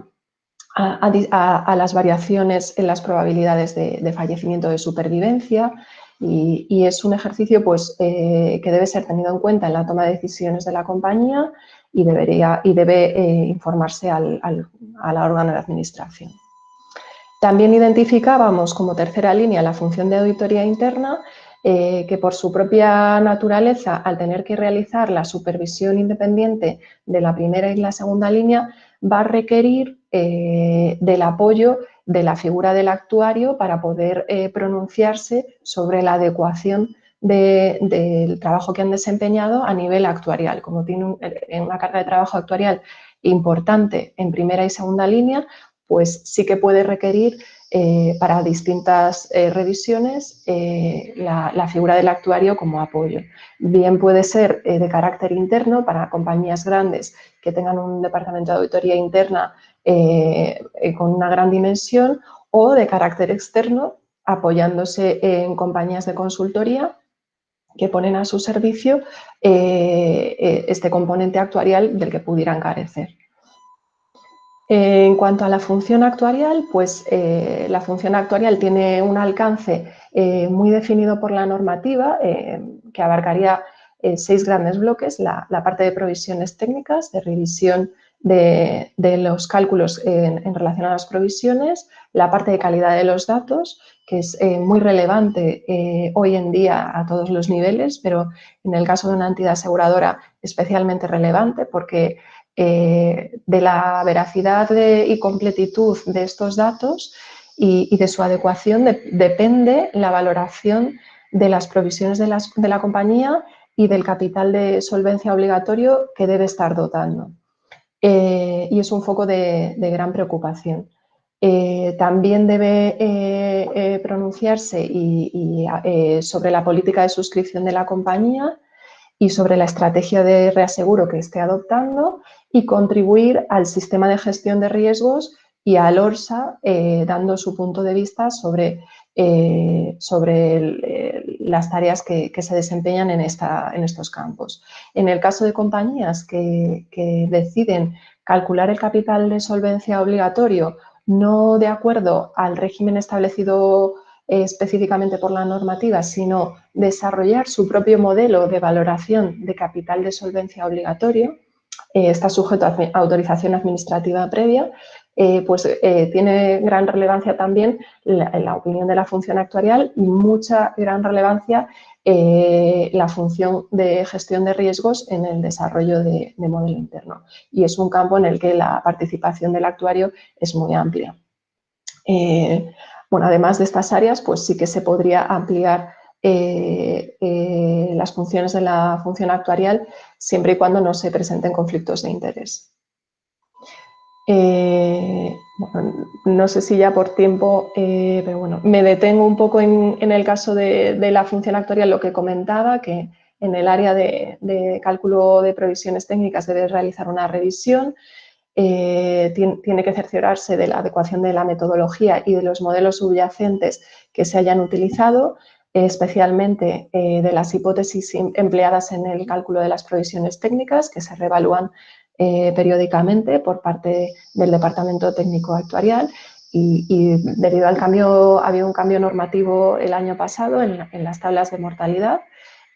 las variaciones en las probabilidades de fallecimiento de supervivencia? Y es un ejercicio pues, que debe ser tenido en cuenta en la toma de decisiones de la compañía y debe informarse al órgano de administración. También identificábamos como tercera línea la función de auditoría interna, que por su propia naturaleza, al tener que realizar la supervisión independiente de la primera y la segunda línea, va a requerir del apoyo de la figura del actuario para poder pronunciarse sobre la adecuación del trabajo que han desempeñado a nivel actuarial. Como tiene una carga de trabajo actuarial importante en primera y segunda línea, pues sí que puede requerir para distintas revisiones la figura del actuario como apoyo. Bien puede ser de carácter interno para compañías grandes que tengan un departamento de auditoría interna con una gran dimensión, o de carácter externo apoyándose en compañías de consultoría que ponen a su servicio este componente actuarial del que pudieran carecer. En cuanto a la función actuarial, pues la función actuarial tiene un alcance muy definido por la normativa que abarcaría 6 grandes bloques: la parte de provisiones técnicas, de revisión de los cálculos en relación a las provisiones, la parte de calidad de los datos, que es muy relevante hoy en día a todos los niveles, pero en el caso de una entidad aseguradora especialmente relevante, porque de la veracidad y completitud de estos datos y de su adecuación depende la valoración de las provisiones de la compañía y del capital de solvencia obligatorio que debe estar dotando. Y es un foco de gran preocupación. También debe pronunciarse sobre la política de suscripción de la compañía y sobre la estrategia de reaseguro que esté adoptando, y contribuir al sistema de gestión de riesgos y al ORSA, dando su punto de vista sobre las tareas que se desempeñan en estos campos. En el caso de compañías que deciden calcular el capital de solvencia obligatorio no de acuerdo al régimen establecido específicamente por la normativa, sino desarrollar su propio modelo de valoración de capital de solvencia obligatorio, está sujeto a autorización administrativa previa, tiene gran relevancia también la opinión de la función actuarial y mucha gran relevancia la función de gestión de riesgos en el desarrollo de modelo interno. Y es un campo en el que la participación del actuario es muy amplia. Bueno, además de estas áreas, pues sí que se podría ampliar las funciones de la función actuarial siempre y cuando no se presenten conflictos de interés. Bueno, no sé si ya por tiempo, pero bueno, me detengo un poco en el caso de la función actuarial, lo que comentaba, que en el área de cálculo de provisiones técnicas debe realizar una revisión. Tiene que cerciorarse de la adecuación de la metodología y de los modelos subyacentes que se hayan utilizado, especialmente de las hipótesis empleadas en el cálculo de las provisiones técnicas, que se reevalúan periódicamente por parte del Departamento Técnico Actuarial. Y debido al cambio, ha habido un cambio normativo el año pasado en las tablas de mortalidad,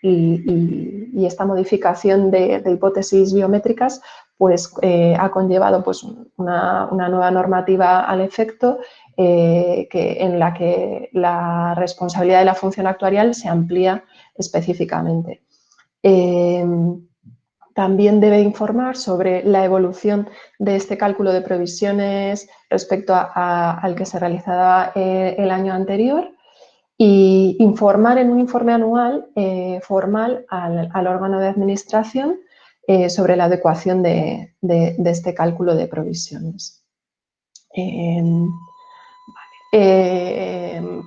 y esta modificación de hipótesis biométricas pues ha conllevado pues una nueva normativa al efecto, en la que la responsabilidad de la función actuarial se amplía específicamente. También debe informar sobre la evolución de este cálculo de provisiones respecto al que se realizaba el año anterior, y informar en un informe anual formal al órgano de administración sobre la adecuación de este cálculo de provisiones.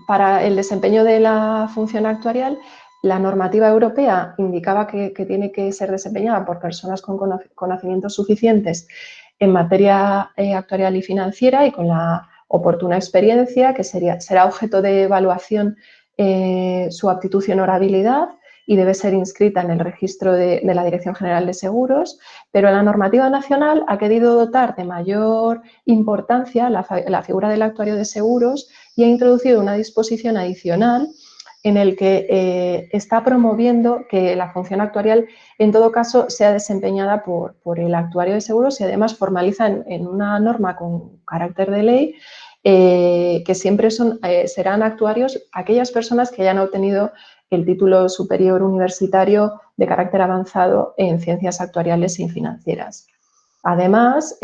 Para el desempeño de la función actuarial, la normativa europea indicaba que tiene que ser desempeñada por personas con conocimientos suficientes en materia actuarial y financiera y con la oportuna experiencia, que será objeto de evaluación su aptitud y honorabilidad, y debe ser inscrita en el registro de la Dirección General de Seguros, pero la normativa nacional ha querido dotar de mayor importancia la figura del actuario de seguros y ha introducido una disposición adicional en el que está promoviendo que la función actuarial en todo caso sea desempeñada por el actuario de seguros, y además formaliza en una norma con carácter de ley que siempre serán actuarios aquellas personas que hayan obtenido el título superior universitario de carácter avanzado en ciencias actuariales y financieras. Además,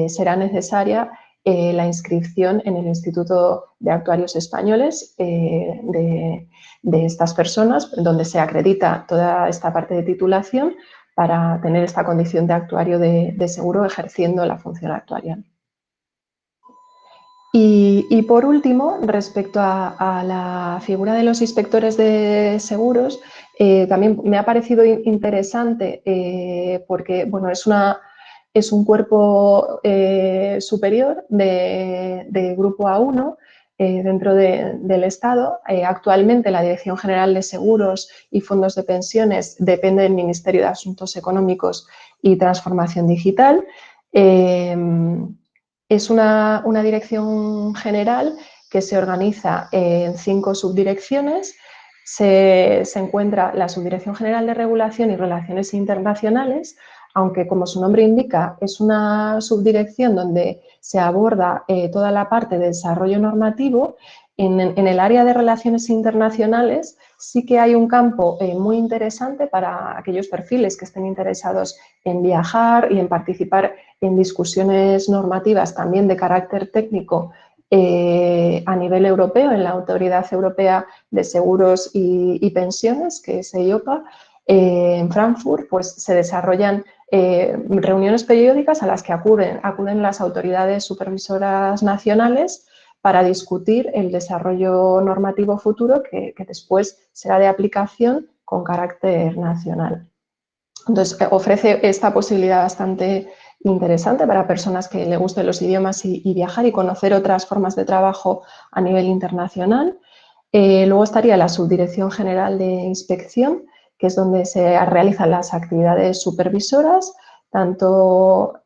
será necesaria la inscripción en el Instituto de Actuarios Españoles de estas personas, donde se acredita toda esta parte de titulación para tener esta condición de actuario de seguro ejerciendo la función actuarial. Y por último, respecto a la figura de los inspectores de seguros, también me ha parecido interesante porque bueno, es un cuerpo superior de grupo A1 dentro del Estado. Actualmente la Dirección General de Seguros y Fondos de Pensiones depende del Ministerio de Asuntos Económicos y Transformación Digital. Es una dirección general que se organiza en 5 subdirecciones. Se encuentra la Subdirección General de Regulación y Relaciones Internacionales, aunque como su nombre indica es una subdirección donde se aborda toda la parte de desarrollo normativo. En el área de relaciones internacionales sí que hay un campo muy interesante para aquellos perfiles que estén interesados en viajar y en participar en discusiones normativas también de carácter técnico a nivel europeo, en la Autoridad Europea de Seguros y Pensiones, que es EIOPA. En Frankfurt pues, se desarrollan reuniones periódicas a las que acuden las autoridades supervisoras nacionales para discutir el desarrollo normativo futuro que después será de aplicación con carácter nacional. Entonces, ofrece esta posibilidad bastante interesante para personas que les gusten los idiomas y viajar y conocer otras formas de trabajo a nivel internacional. Luego estaría la Subdirección General de Inspección, que es donde se realizan las actividades supervisoras, tanto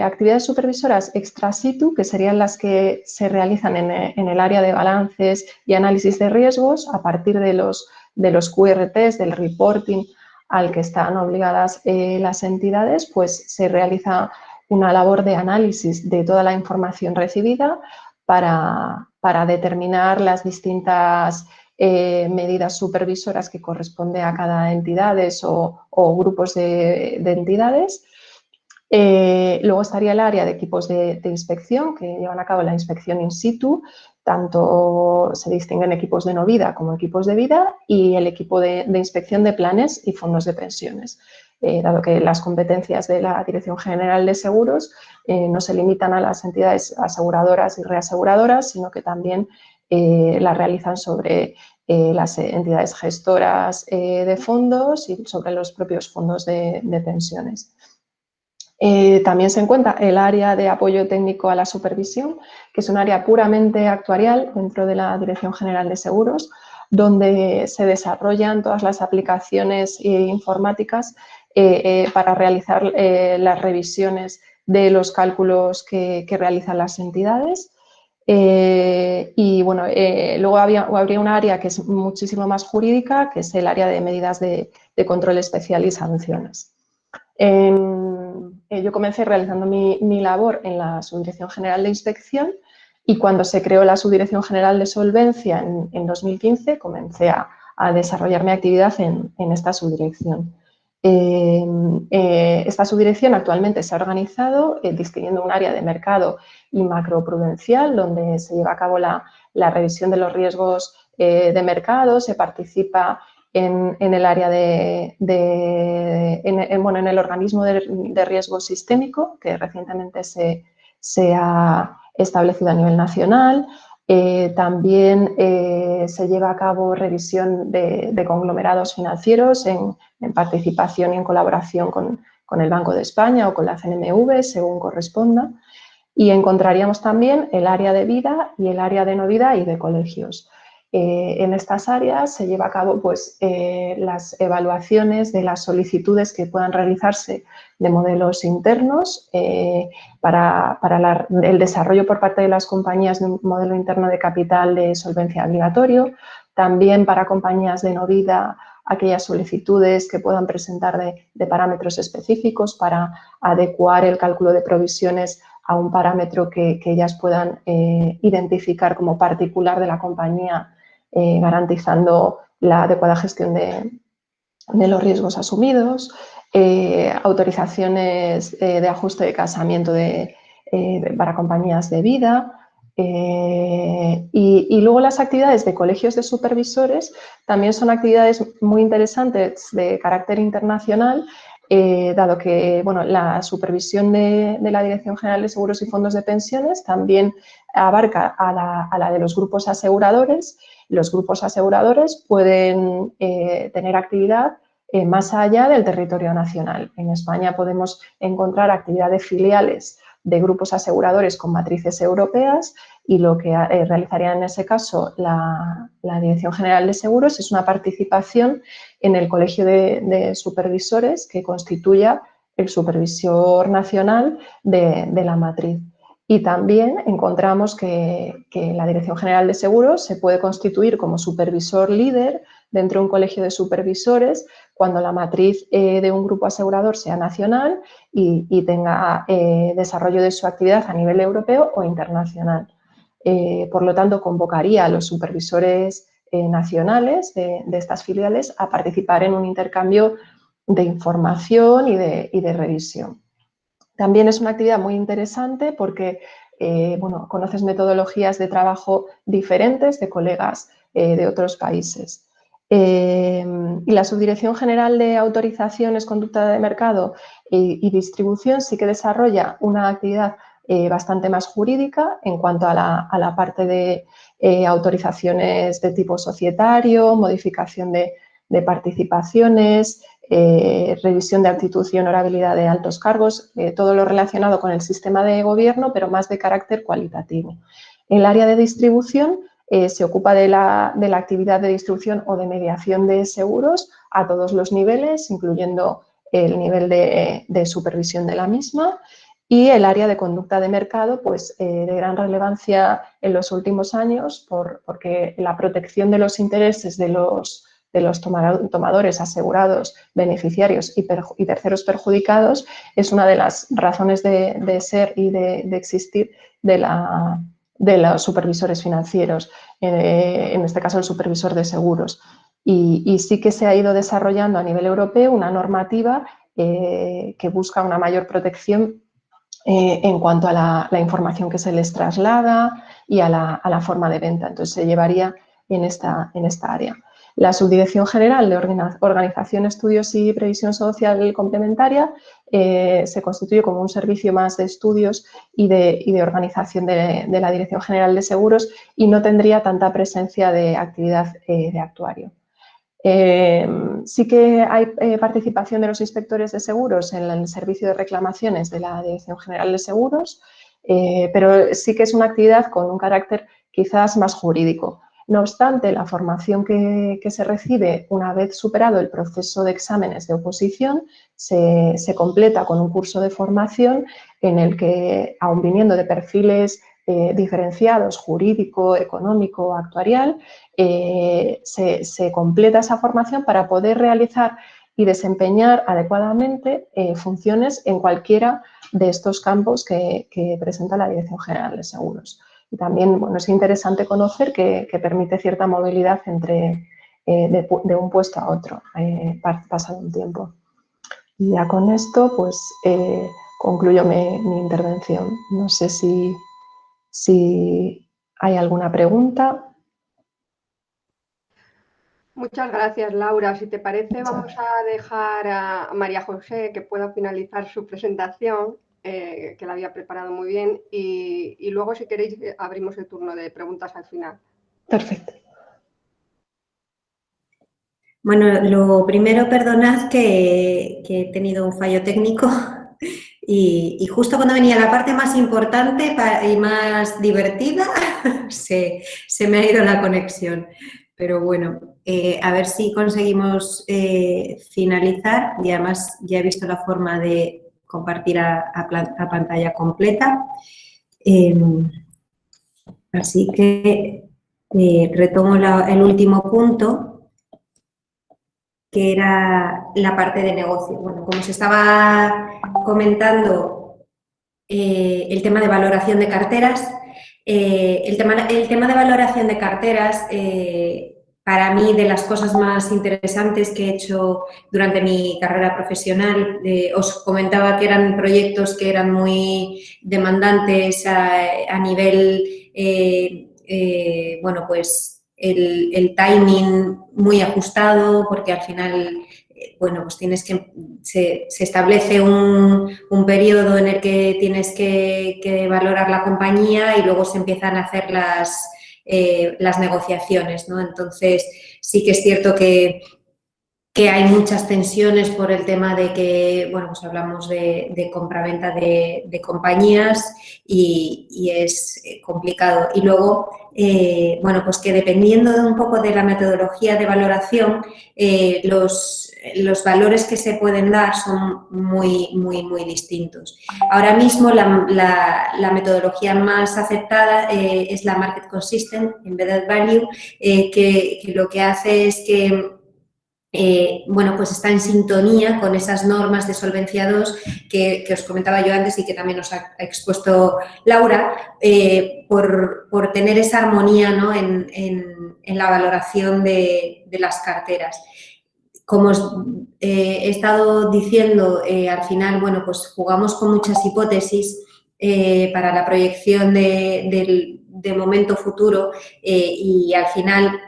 actividades supervisoras extra situ, que serían las que se realizan en el área de balances y análisis de riesgos, a partir de los QRTs, del reporting al que están obligadas las entidades, pues se realiza una labor de análisis de toda la información recibida para determinar las distintas medidas supervisoras que corresponde a cada entidades o grupos de entidades. Luego estaría el área de equipos de inspección que llevan a cabo la inspección in situ, tanto se distinguen equipos de no vida como equipos de vida, y el equipo de inspección de planes y fondos de pensiones. Dado que las competencias de la Dirección General de Seguros no se limitan a las entidades aseguradoras y reaseguradoras, sino que también las realizan sobre las entidades gestoras de fondos y sobre los propios fondos de pensiones. También se encuentra el área de apoyo técnico a la supervisión, que es un área puramente actuarial dentro de la Dirección General de Seguros, donde se desarrollan todas las aplicaciones informáticas para realizar las revisiones de los cálculos que realizan las entidades. Y bueno, luego habría un área que es muchísimo más jurídica, que es el área de medidas de control especial y sanciones. Yo comencé realizando mi labor en la Subdirección General de Inspección, y cuando se creó la Subdirección General de Solvencia en 2015 comencé a desarrollar mi actividad en esta subdirección. Esta subdirección actualmente se ha organizado distinguiendo un área de mercado y macroprudencial, donde se lleva a cabo la revisión de los riesgos de mercado, se participa en el área en el organismo de riesgo sistémico, que recientemente se ha establecido a nivel nacional. También se lleva a cabo revisión de conglomerados financieros en participación y en colaboración con el Banco de España o con la CNMV, según corresponda. Y encontraríamos también el área de vida y el área de no vida y de colegios. En estas áreas se lleva a cabo pues, las evaluaciones de las solicitudes que puedan realizarse de modelos internos para el desarrollo por parte de las compañías de un modelo interno de capital de solvencia obligatorio, también para compañías de no vida aquellas solicitudes que puedan presentar de parámetros específicos para adecuar el cálculo de provisiones a un parámetro que ellas puedan identificar como particular de la compañía, garantizando la adecuada gestión de los riesgos asumidos, autorizaciones de ajuste de casamiento de para compañías de vida. Y luego las actividades de colegios de supervisores también son actividades muy interesantes de carácter internacional, dado que bueno, la supervisión de la Dirección General de Seguros y Fondos de Pensiones también abarca a la de los grupos aseguradores. Los grupos aseguradores pueden tener actividad más allá del territorio nacional. En España podemos encontrar actividad de filiales de grupos aseguradores con matrices europeas y lo que realizaría en ese caso la Dirección General de Seguros es una participación en el Colegio de Supervisores que constituya el supervisor nacional de la matriz. Y también encontramos que la Dirección General de Seguros se puede constituir como supervisor líder dentro de un colegio de supervisores cuando la matriz de un grupo asegurador sea nacional y tenga desarrollo de su actividad a nivel europeo o internacional. Por lo tanto, convocaría a los supervisores nacionales de estas filiales a participar en un intercambio de información y de revisión. También es una actividad muy interesante porque bueno, conoces metodologías de trabajo diferentes de colegas de otros países. Y la Subdirección General de Autorizaciones, Conducta de Mercado y Distribución sí que desarrolla una actividad bastante más jurídica en cuanto a la parte de autorizaciones de tipo societario, modificación de participaciones, revisión de actitud y honorabilidad de altos cargos, todo lo relacionado con el sistema de gobierno, pero más de carácter cualitativo. En el área de distribución se ocupa de la actividad de distribución o de mediación de seguros a todos los niveles, incluyendo el nivel de supervisión de la misma. Y el área de conducta de mercado, pues de gran relevancia en los últimos años porque la protección de los intereses de los tomadores, asegurados, beneficiarios y terceros perjudicados es una de las razones de ser y de existir de los supervisores financieros, en este caso el supervisor de seguros. Y sí que se ha ido desarrollando a nivel europeo una normativa que busca una mayor protección en cuanto a la información que se les traslada y a la forma de venta. Entonces, se llevaría en esta área. La Subdirección General de Organización, Estudios y Previsión Social Complementaria se constituye como un servicio más de estudios y de organización de la Dirección General de Seguros y no tendría tanta presencia de actividad de actuario. Sí que hay participación de los inspectores de seguros en el servicio de reclamaciones de la Dirección General de Seguros, pero sí que es una actividad con un carácter quizás más jurídico. No obstante, la formación que se recibe una vez superado el proceso de exámenes de oposición se completa con un curso de formación en el que, aun viniendo de perfiles diferenciados, jurídico, económico, actuarial, se completa esa formación para poder realizar y desempeñar adecuadamente funciones en cualquiera de estos campos que presenta la Dirección General de Seguros. Y también bueno, es interesante conocer que permite cierta movilidad de un puesto a otro pasado un tiempo. Y ya con esto pues concluyo mi intervención. No sé si hay alguna pregunta. Muchas gracias, Laura. Si te parece, vamos a dejar a María José que pueda finalizar su presentación, que la había preparado muy bien, y luego, si queréis, abrimos el turno de preguntas al final. Perfecto. Bueno, lo primero, perdonad que he tenido un fallo técnico y justo cuando venía la parte más importante y más divertida, se me ha ido la conexión. Pero bueno, a ver si conseguimos finalizar y además ya he visto la forma de compartir a pantalla completa. Así que retomo el último punto, que era la parte de negocio. Bueno, como se estaba comentando, el tema de valoración de carteras. El tema de valoración de carteras para mí, de las cosas más interesantes que he hecho durante mi carrera profesional. Os comentaba que eran proyectos que eran muy demandantes a nivel, bueno, pues el timing muy ajustado, porque al final, bueno, pues tienes que, se establece un periodo en el que tienes que valorar la compañía y luego se empiezan a hacer las negociaciones, ¿no? Entonces, sí que es cierto que hay muchas tensiones por el tema de que, bueno, pues hablamos de compraventa de compañías y es complicado. Y luego, bueno, pues que dependiendo de un poco de la metodología de valoración, los valores que se pueden dar son muy distintos. Ahora mismo la metodología más aceptada es la Market Consistent Embedded Value, que lo que hace es que bueno, pues está en sintonía con esas normas de Solvencia II que os comentaba yo antes y que también os ha expuesto Laura, por tener esa armonía, ¿no?, en la valoración de las carteras. Como os he estado diciendo, al final, bueno, pues jugamos con muchas hipótesis para la proyección de momento futuro y al final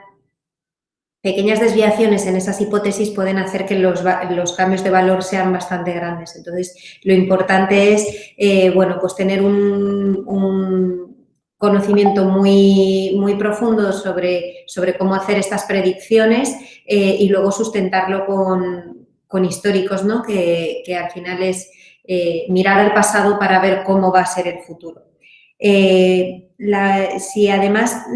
pequeñas desviaciones en esas hipótesis pueden hacer que los cambios de valor sean bastante grandes. Entonces, lo importante es, bueno, pues tener un conocimiento muy profundo sobre cómo hacer estas predicciones y luego sustentarlo con históricos, ¿no?, que al final es mirar al pasado para ver cómo va a ser el futuro. Si además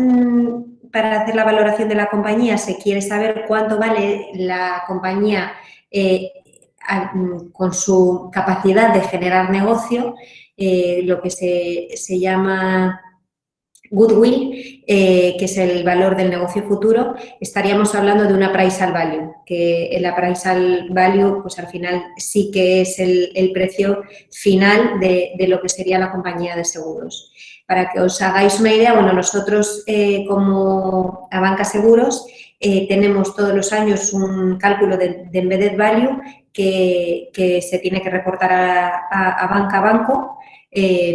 para hacer la valoración de la compañía se quiere saber cuánto vale la compañía con su capacidad de generar negocio, lo que se llama goodwill, que es el valor del negocio futuro, estaríamos hablando de un appraisal value, que el appraisal value, pues al final sí que es el precio final de lo que sería la compañía de seguros. Para que os hagáis una idea, bueno, nosotros como Abanca Seguros tenemos todos los años un cálculo de embedded value que se tiene que reportar a Banca Banco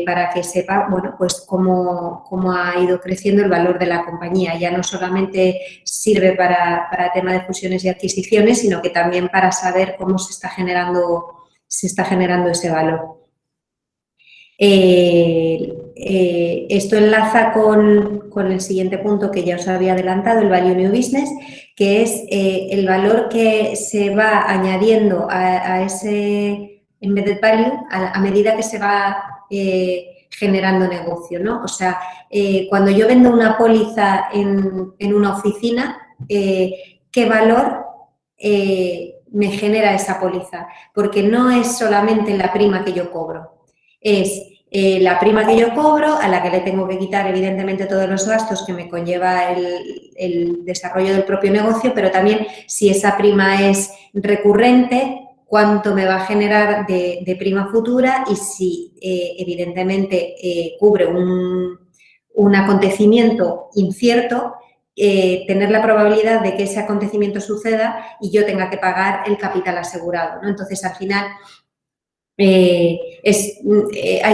para que sepa, bueno, pues cómo ha ido creciendo el valor de la compañía. Ya no solamente sirve para tema de fusiones y adquisiciones, sino que también para saber cómo se está generando ese valor. Esto enlaza con el siguiente punto que ya os había adelantado, el Value New Business, que es el valor que se va añadiendo a ese Embedded Value a medida que se va generando negocio, ¿no? O sea, cuando yo vendo una póliza en una oficina, ¿qué valor me genera esa póliza? Porque no es solamente la prima que yo cobro. Es la prima que yo cobro, a la que le tengo que quitar, evidentemente, todos los gastos que me conlleva el desarrollo del propio negocio, pero también si esa prima es recurrente, cuánto me va a generar de prima futura y si, evidentemente, cubre un acontecimiento incierto, tener la probabilidad de que ese acontecimiento suceda y yo tenga que pagar el capital asegurado, ¿no? Entonces, al final, hay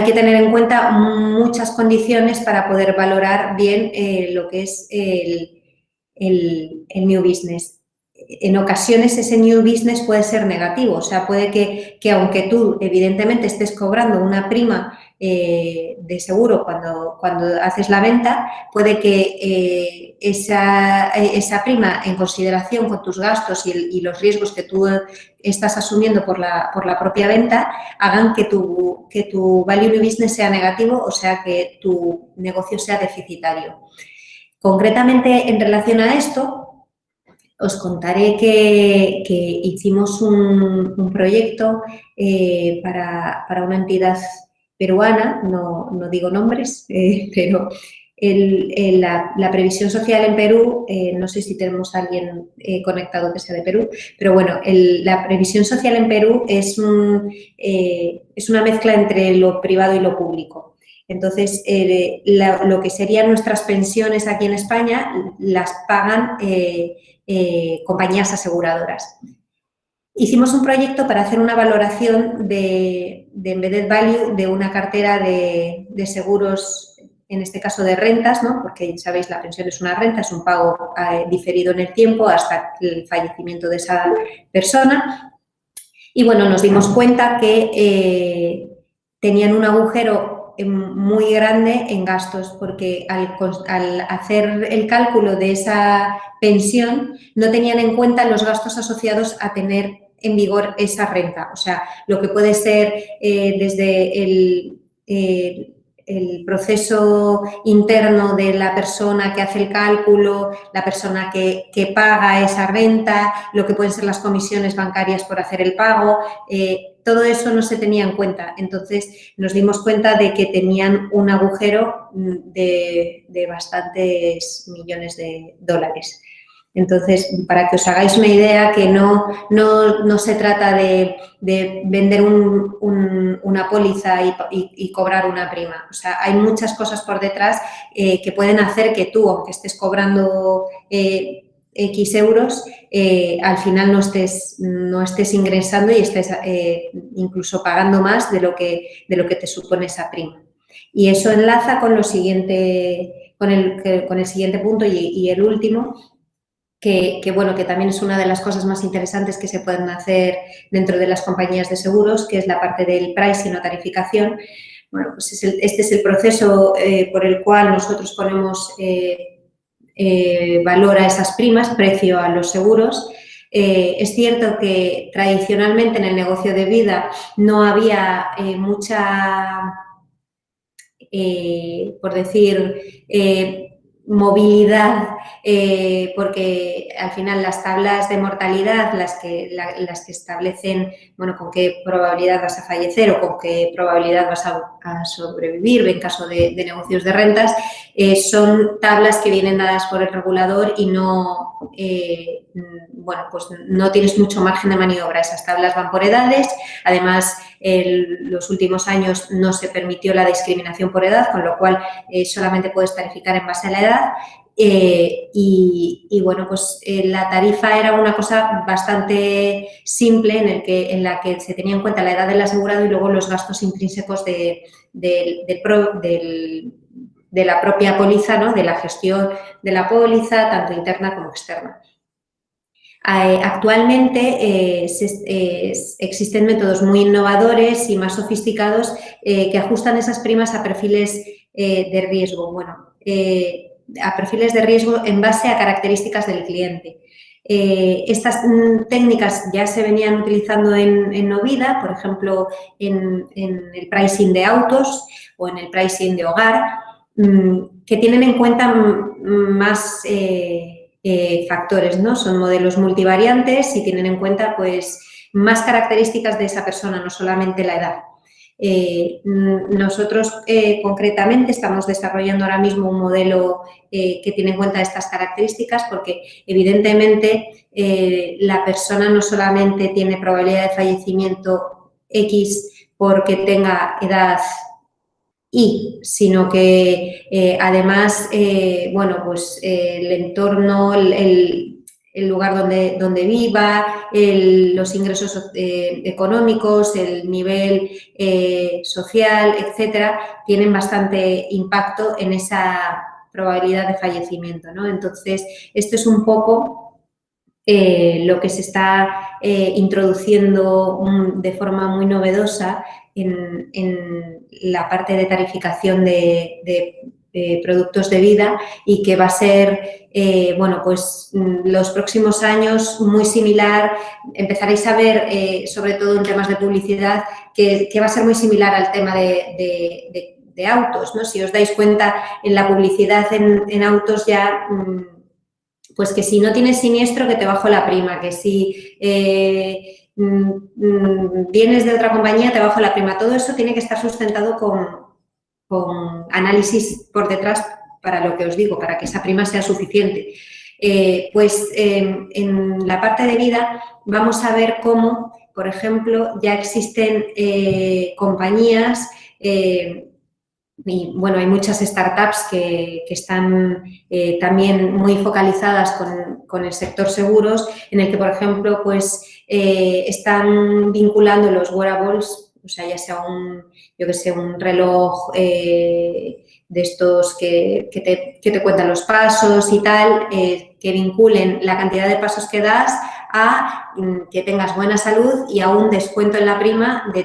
que tener en cuenta muchas condiciones para poder valorar bien lo que es el new business. En ocasiones ese new business puede ser negativo, o sea, puede que aunque tú evidentemente estés cobrando una prima de seguro cuando haces la venta, puede que esa prima, en consideración con tus gastos y los riesgos que tú estás asumiendo por la propia venta, hagan que tu value new business sea negativo, o sea, que tu negocio sea deficitario. Concretamente, en relación a esto, os contaré que hicimos un proyecto para una entidad peruana, no digo nombres, pero la previsión social en Perú, no sé si tenemos a alguien conectado que sea de Perú, pero bueno, la previsión social en Perú es una mezcla entre lo privado y lo público. Entonces, lo que serían nuestras pensiones aquí en España las pagan compañías aseguradoras. Hicimos un proyecto para hacer una valoración de embedded value de una cartera de seguros, en este caso de rentas, ¿no? Porque, sabéis, la pensión es una renta, es un pago diferido en el tiempo hasta el fallecimiento de esa persona. Y, bueno, nos dimos cuenta que tenían un agujero muy grande en gastos, porque al hacer el cálculo de esa pensión no tenían en cuenta los gastos asociados a tener en vigor esa renta. O sea, lo que puede ser desde el proceso interno de la persona que hace el cálculo, la persona que paga esa renta, lo que pueden ser las comisiones bancarias por hacer el pago, todo eso no se tenía en cuenta. Entonces, nos dimos cuenta de que tenían un agujero de bastantes millones de dólares. Entonces, para que os hagáis una idea, que no se trata de vender una póliza y cobrar una prima. O sea, hay muchas cosas por detrás que pueden hacer que tú, aunque estés cobrando X euros, al final no estés ingresando y estés incluso pagando más de lo que te supone esa prima. Y eso enlaza con lo siguiente, con el siguiente punto y el último, que también es una de las cosas más interesantes que se pueden hacer dentro de las compañías de seguros, que es la parte del pricing o tarificación. Bueno, pues este es el proceso por el cual nosotros ponemos valor a esas primas, precio a los seguros. Es cierto que tradicionalmente en el negocio de vida no había mucha, por decir, movilidad, porque al final las tablas de mortalidad, las que establecen, bueno, con qué probabilidad vas a fallecer o con qué probabilidad vas a sobrevivir en caso de negocios de rentas, son tablas que vienen dadas por el regulador y no, bueno, pues no tienes mucho margen de maniobra. Esas tablas van por edades. Además, en los últimos años no se permitió la discriminación por edad, con lo cual solamente puedes tarificar en base a la edad. Y bueno, pues la tarifa era una cosa bastante simple en la que se tenía en cuenta la edad del asegurado y luego los gastos intrínsecos de la propia póliza, ¿no? De la gestión de la póliza, tanto interna como externa. Actualmente existen métodos muy innovadores y más sofisticados que ajustan esas primas a perfiles de riesgo. Bueno, a perfiles de riesgo en base a características del cliente. Estas técnicas ya se venían utilizando en Novida, por ejemplo, en el pricing de autos o en el pricing de hogar, que tienen en cuenta más factores, ¿no? Son modelos multivariantes y tienen en cuenta, pues, más características de esa persona, no solamente la edad. Nosotros concretamente estamos desarrollando ahora mismo un modelo que tiene en cuenta estas características porque evidentemente la persona no solamente tiene probabilidad de fallecimiento X porque tenga edad Y, sino que además, bueno, pues el entorno, el lugar donde viva, los ingresos económicos, el nivel social, etcétera, tienen bastante impacto en esa probabilidad de fallecimiento, ¿no? Entonces, esto es un poco lo que se está introduciendo de forma muy novedosa en la parte de tarificación de productos de vida y que va a ser, bueno, pues los próximos años muy similar. Empezaréis a ver, sobre todo en temas de publicidad, que va a ser muy similar al tema de autos, ¿no? Si os dais cuenta, en la publicidad en autos ya, pues que si no tienes siniestro, que te bajo la prima, que si vienes de otra compañía, te bajo la prima. Todo eso tiene que estar sustentado con análisis por detrás para lo que os digo, para que esa prima sea suficiente. Pues en la parte de vida vamos a ver cómo, por ejemplo, ya existen compañías y bueno, hay muchas startups que están también muy focalizadas con el sector seguros, en el que, por ejemplo, pues están vinculando los wearables, o sea, ya sea un reloj de estos que te cuentan los pasos y tal, que vinculen la cantidad de pasos que das a que tengas buena salud y a un descuento en la prima de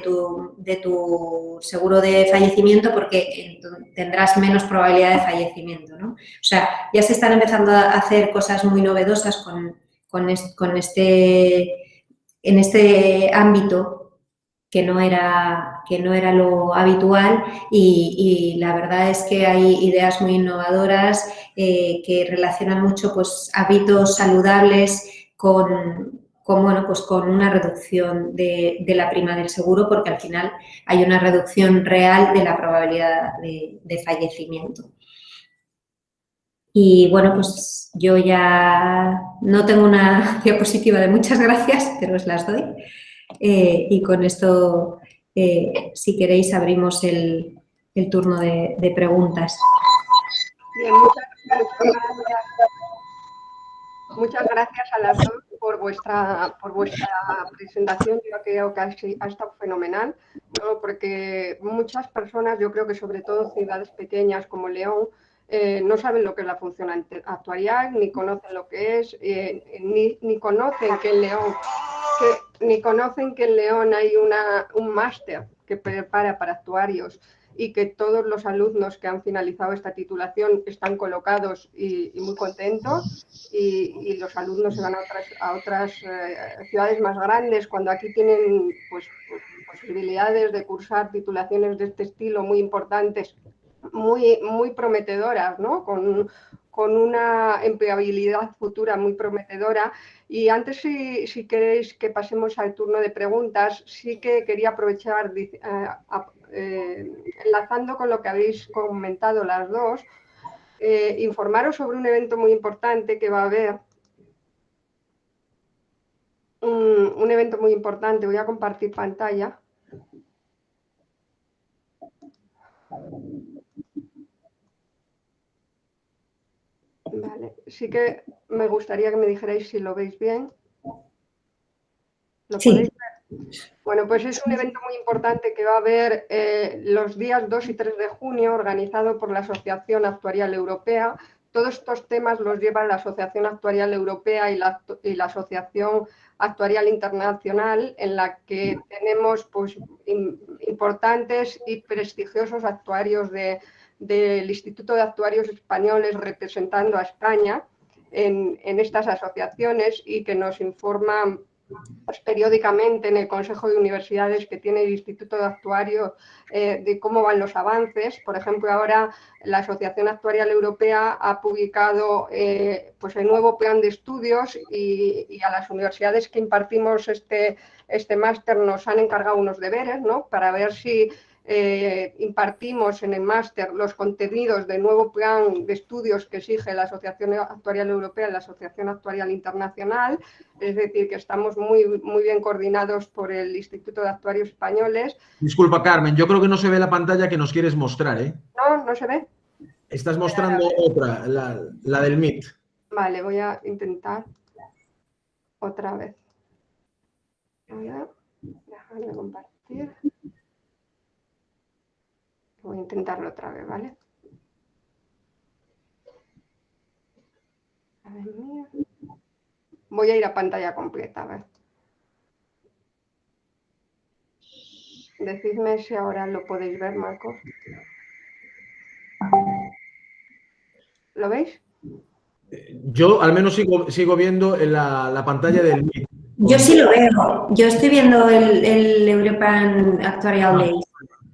tu seguro de fallecimiento, porque tendrás menos probabilidad de fallecimiento, ¿no? O sea, ya se están empezando a hacer cosas muy novedosas en este ámbito que no era lo habitual y la verdad es que hay ideas muy innovadoras que relacionan mucho pues, hábitos saludables con una reducción de la prima del seguro, porque al final hay una reducción real de la probabilidad de fallecimiento. Y bueno, pues yo ya no tengo una diapositiva de muchas gracias, pero os las doy. Y con esto, si queréis, abrimos el turno de preguntas. Bien, muchas gracias a las dos por vuestra presentación. Yo creo que ha estado fenomenal, ¿no? Porque muchas personas, yo creo que sobre todo en ciudades pequeñas como León, no saben lo que es la función actuarial, ni conocen lo que es, ni conocen que en León hay un máster que prepara para actuarios y que todos los alumnos que han finalizado esta titulación están colocados y muy contentos, y los alumnos se van a otras ciudades más grandes, cuando aquí tienen pues, posibilidades de cursar titulaciones de este estilo muy importantes, muy prometedoras, ¿no? Con una empleabilidad futura muy prometedora. Y antes, si queréis que pasemos al turno de preguntas, sí que quería aprovechar, enlazando con lo que habéis comentado las dos, informaros sobre un evento muy importante que va a haber. Un evento muy importante, voy a compartir pantalla. Vale, sí que me gustaría que me dijerais si lo veis bien. ¿Lo podéis ver? Bueno, pues es un evento muy importante que va a haber los días 2 y 3 de junio, organizado por la Asociación Actuarial Europea. Todos estos temas los lleva la Asociación Actuarial Europea y la Asociación Actuarial Internacional, en la que tenemos pues, importantes y prestigiosos actuarios del Instituto de Actuarios Españoles representando a España en estas asociaciones, y que nos informan pues, periódicamente en el Consejo de Universidades que tiene el Instituto de Actuarios de cómo van los avances. Por ejemplo, ahora la Asociación Actuarial Europea ha publicado pues el nuevo plan de estudios, y a las universidades que impartimos este máster nos han encargado unos deberes, ¿no? Para ver si impartimos en el máster los contenidos del nuevo plan de estudios que exige la Asociación Actuarial Europea y la Asociación Actuarial Internacional. Es decir, que estamos muy bien coordinados por el Instituto de Actuarios Españoles. Disculpa, Carmen, yo creo que no se ve la pantalla que nos quieres mostrar, ¿eh? No se ve. Estás mostrando otra, la del Meet. Vale, voy a intentar otra vez. A ver, déjame compartir. Voy a intentarlo otra vez, ¿vale? A ver, mira. Voy a ir a pantalla completa, a ver. Decidme si ahora lo podéis ver, Marcos. ¿Lo veis? Yo al menos sigo viendo en la pantalla del Meet. Yo sí lo veo. Yo estoy viendo el European Actuarial Days.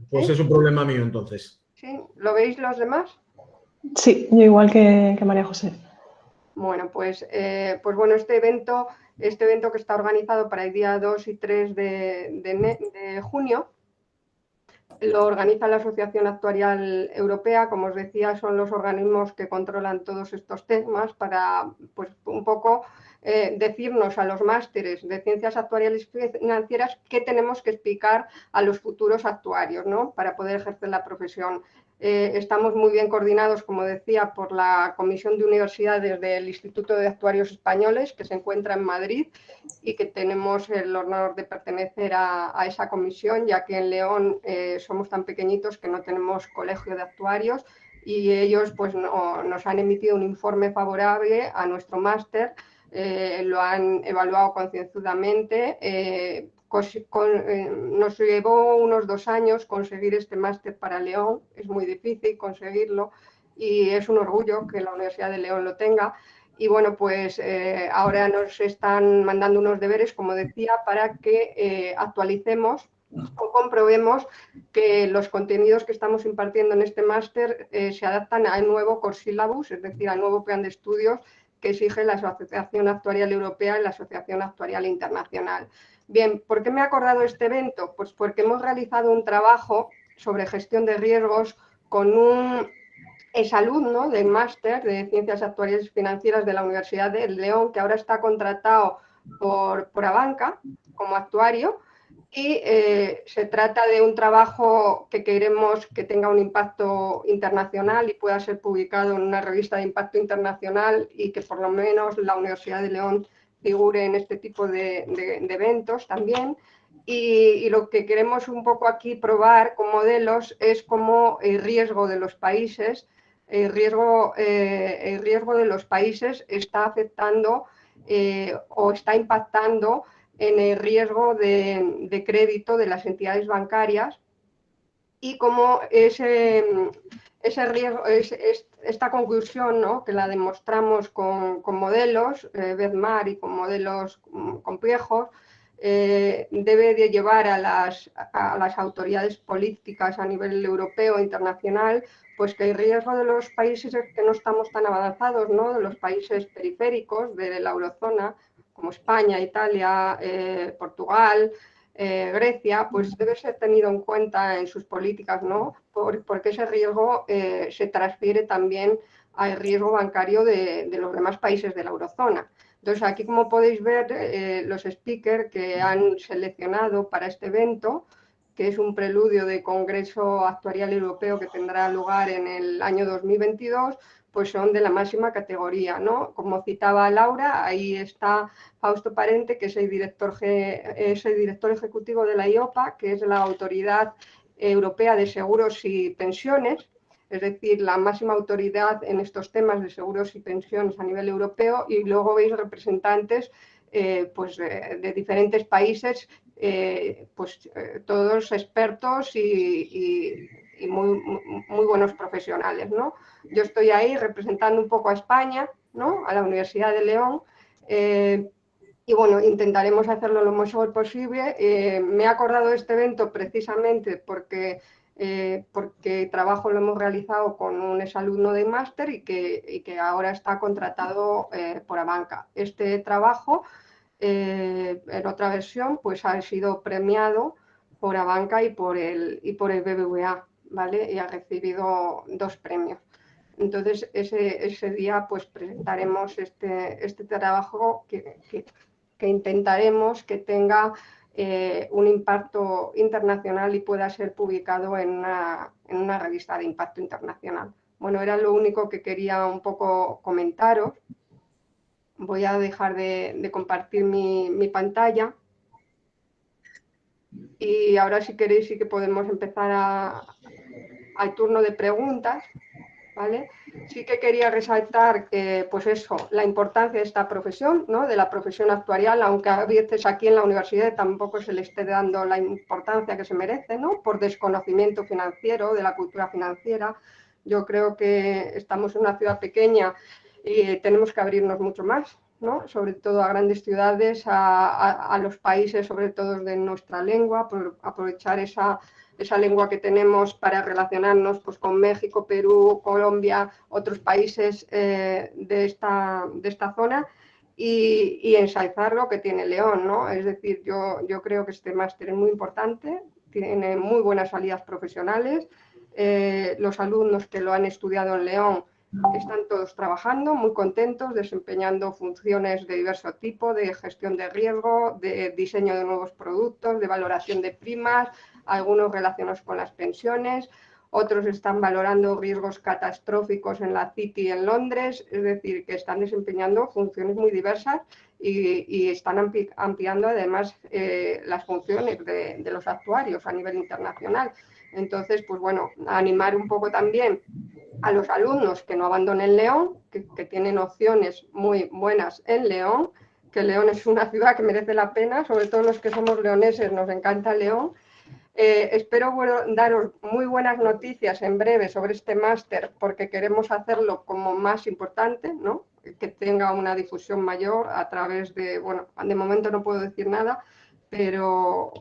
Pues es un problema mío, entonces. ¿Sí? ¿Lo veis los demás? Sí, yo igual que María José. Bueno, pues bueno, este evento que está organizado para el día 2 y 3 de junio, lo organiza la Asociación Actuarial Europea. Como os decía, son los organismos que controlan todos estos temas para, pues, un poco decirnos a los másteres de ciencias actuariales financieras qué tenemos que explicar a los futuros actuarios, ¿no? Para poder ejercer la profesión. Estamos muy bien coordinados, como decía, por la Comisión de Universidades del Instituto de Actuarios Españoles, que se encuentra en Madrid, y que tenemos el honor de pertenecer a esa comisión, ya que en León somos tan pequeñitos que no tenemos colegio de actuarios, y ellos pues, nos han emitido un informe favorable a nuestro máster. Lo han evaluado concienzudamente. Nos llevó unos 2 años conseguir este máster para León, es muy difícil conseguirlo y es un orgullo que la Universidad de León lo tenga. Y bueno, pues ahora nos están mandando unos deberes, como decía, para que actualicemos o comprobemos que los contenidos que estamos impartiendo en este máster se adaptan al nuevo core syllabus, es decir, al nuevo plan de estudios que exige la Asociación Actuarial Europea y la Asociación Actuarial Internacional. Bien, ¿por qué me he acordado de este evento? Pues porque hemos realizado un trabajo sobre gestión de riesgos con un exalumno del máster de Ciencias Actuariales y Financieras de la Universidad de León, que ahora está contratado por Abanca como actuario, y se trata de un trabajo que queremos que tenga un impacto internacional y pueda ser publicado en una revista de impacto internacional y que por lo menos la Universidad de León figure en este tipo de eventos también. Y lo que queremos un poco aquí probar con modelos es cómo el riesgo de los países, el riesgo de los países está afectando o está impactando en el riesgo de crédito de las entidades bancarias y cómo ese riesgo, esta conclusión, ¿no?, que la demostramos con modelos, BEDMAR y con modelos complejos, debe de llevar a las autoridades políticas a nivel europeo e internacional, pues que el riesgo de los países que no estamos tan avanzados, ¿no?, de los países periféricos de la eurozona, como España, Italia, Portugal, Grecia, pues debe ser tenido en cuenta en sus políticas, ¿no?, porque ese riesgo se transfiere también al riesgo bancario de los demás países de la eurozona. Entonces, aquí, como podéis ver, los speakers que han seleccionado para este evento, que es un preludio de Congreso Actuarial Europeo que tendrá lugar en el año 2022, pues son de la máxima categoría, ¿no? Como citaba Laura, ahí está Fausto Parente, que es el director ejecutivo de la IOPA, que es la Autoridad Europea de Seguros y Pensiones, es decir, la máxima autoridad en estos temas de seguros y pensiones a nivel europeo, y luego veis representantes pues, de diferentes países, todos expertos y muy buenos profesionales, ¿no? Yo estoy ahí representando un poco a España, ¿no?, a la Universidad de León, y bueno, intentaremos hacerlo lo mejor posible. Me he acordado de este evento precisamente porque el trabajo lo hemos realizado con un exalumno de máster y que ahora está contratado por Abanca. Este trabajo, en otra versión, pues ha sido premiado por Abanca y por el BBVA, ¿vale? Y ha recibido 2 premios. Entonces, ese día pues presentaremos este trabajo que intentaremos que tenga un impacto internacional y pueda ser publicado en una revista de impacto internacional. Bueno, era lo único que quería un poco comentaros. Voy a dejar de compartir mi pantalla. Y ahora, si queréis, sí que podemos empezar al turno de preguntas, ¿vale? Sí que quería resaltar pues eso, la importancia de esta profesión, ¿no?, de la profesión actuarial, aunque a veces aquí en la universidad tampoco se le esté dando la importancia que se merece, ¿no?, por desconocimiento financiero, de la cultura financiera. Yo creo que estamos en una ciudad pequeña y tenemos que abrirnos mucho más, ¿no?, sobre todo a grandes ciudades, a los países, sobre todo de nuestra lengua, por aprovechar esa lengua que tenemos para relacionarnos pues, con México, Perú, Colombia, otros países de esta zona y ensalzar lo que tiene León, ¿no? Es decir, yo creo que este máster es muy importante, tiene muy buenas salidas profesionales, los alumnos que lo han estudiado en León están todos trabajando, muy contentos, desempeñando funciones de diverso tipo, de gestión de riesgo, de diseño de nuevos productos, de valoración de primas, algunos relacionados con las pensiones, otros están valorando riesgos catastróficos en la City en Londres, es decir, que están desempeñando funciones muy diversas y están ampliando además las funciones de los actuarios a nivel internacional. Entonces, pues bueno, animar un poco también a los alumnos que no abandonen León, que tienen opciones muy buenas en León, que León es una ciudad que merece la pena, sobre todo los que somos leoneses, nos encanta León. Espero daros muy buenas noticias en breve sobre este máster, porque queremos hacerlo como más importante, ¿no? Que tenga una difusión mayor a través de, bueno, de momento no puedo decir nada, pero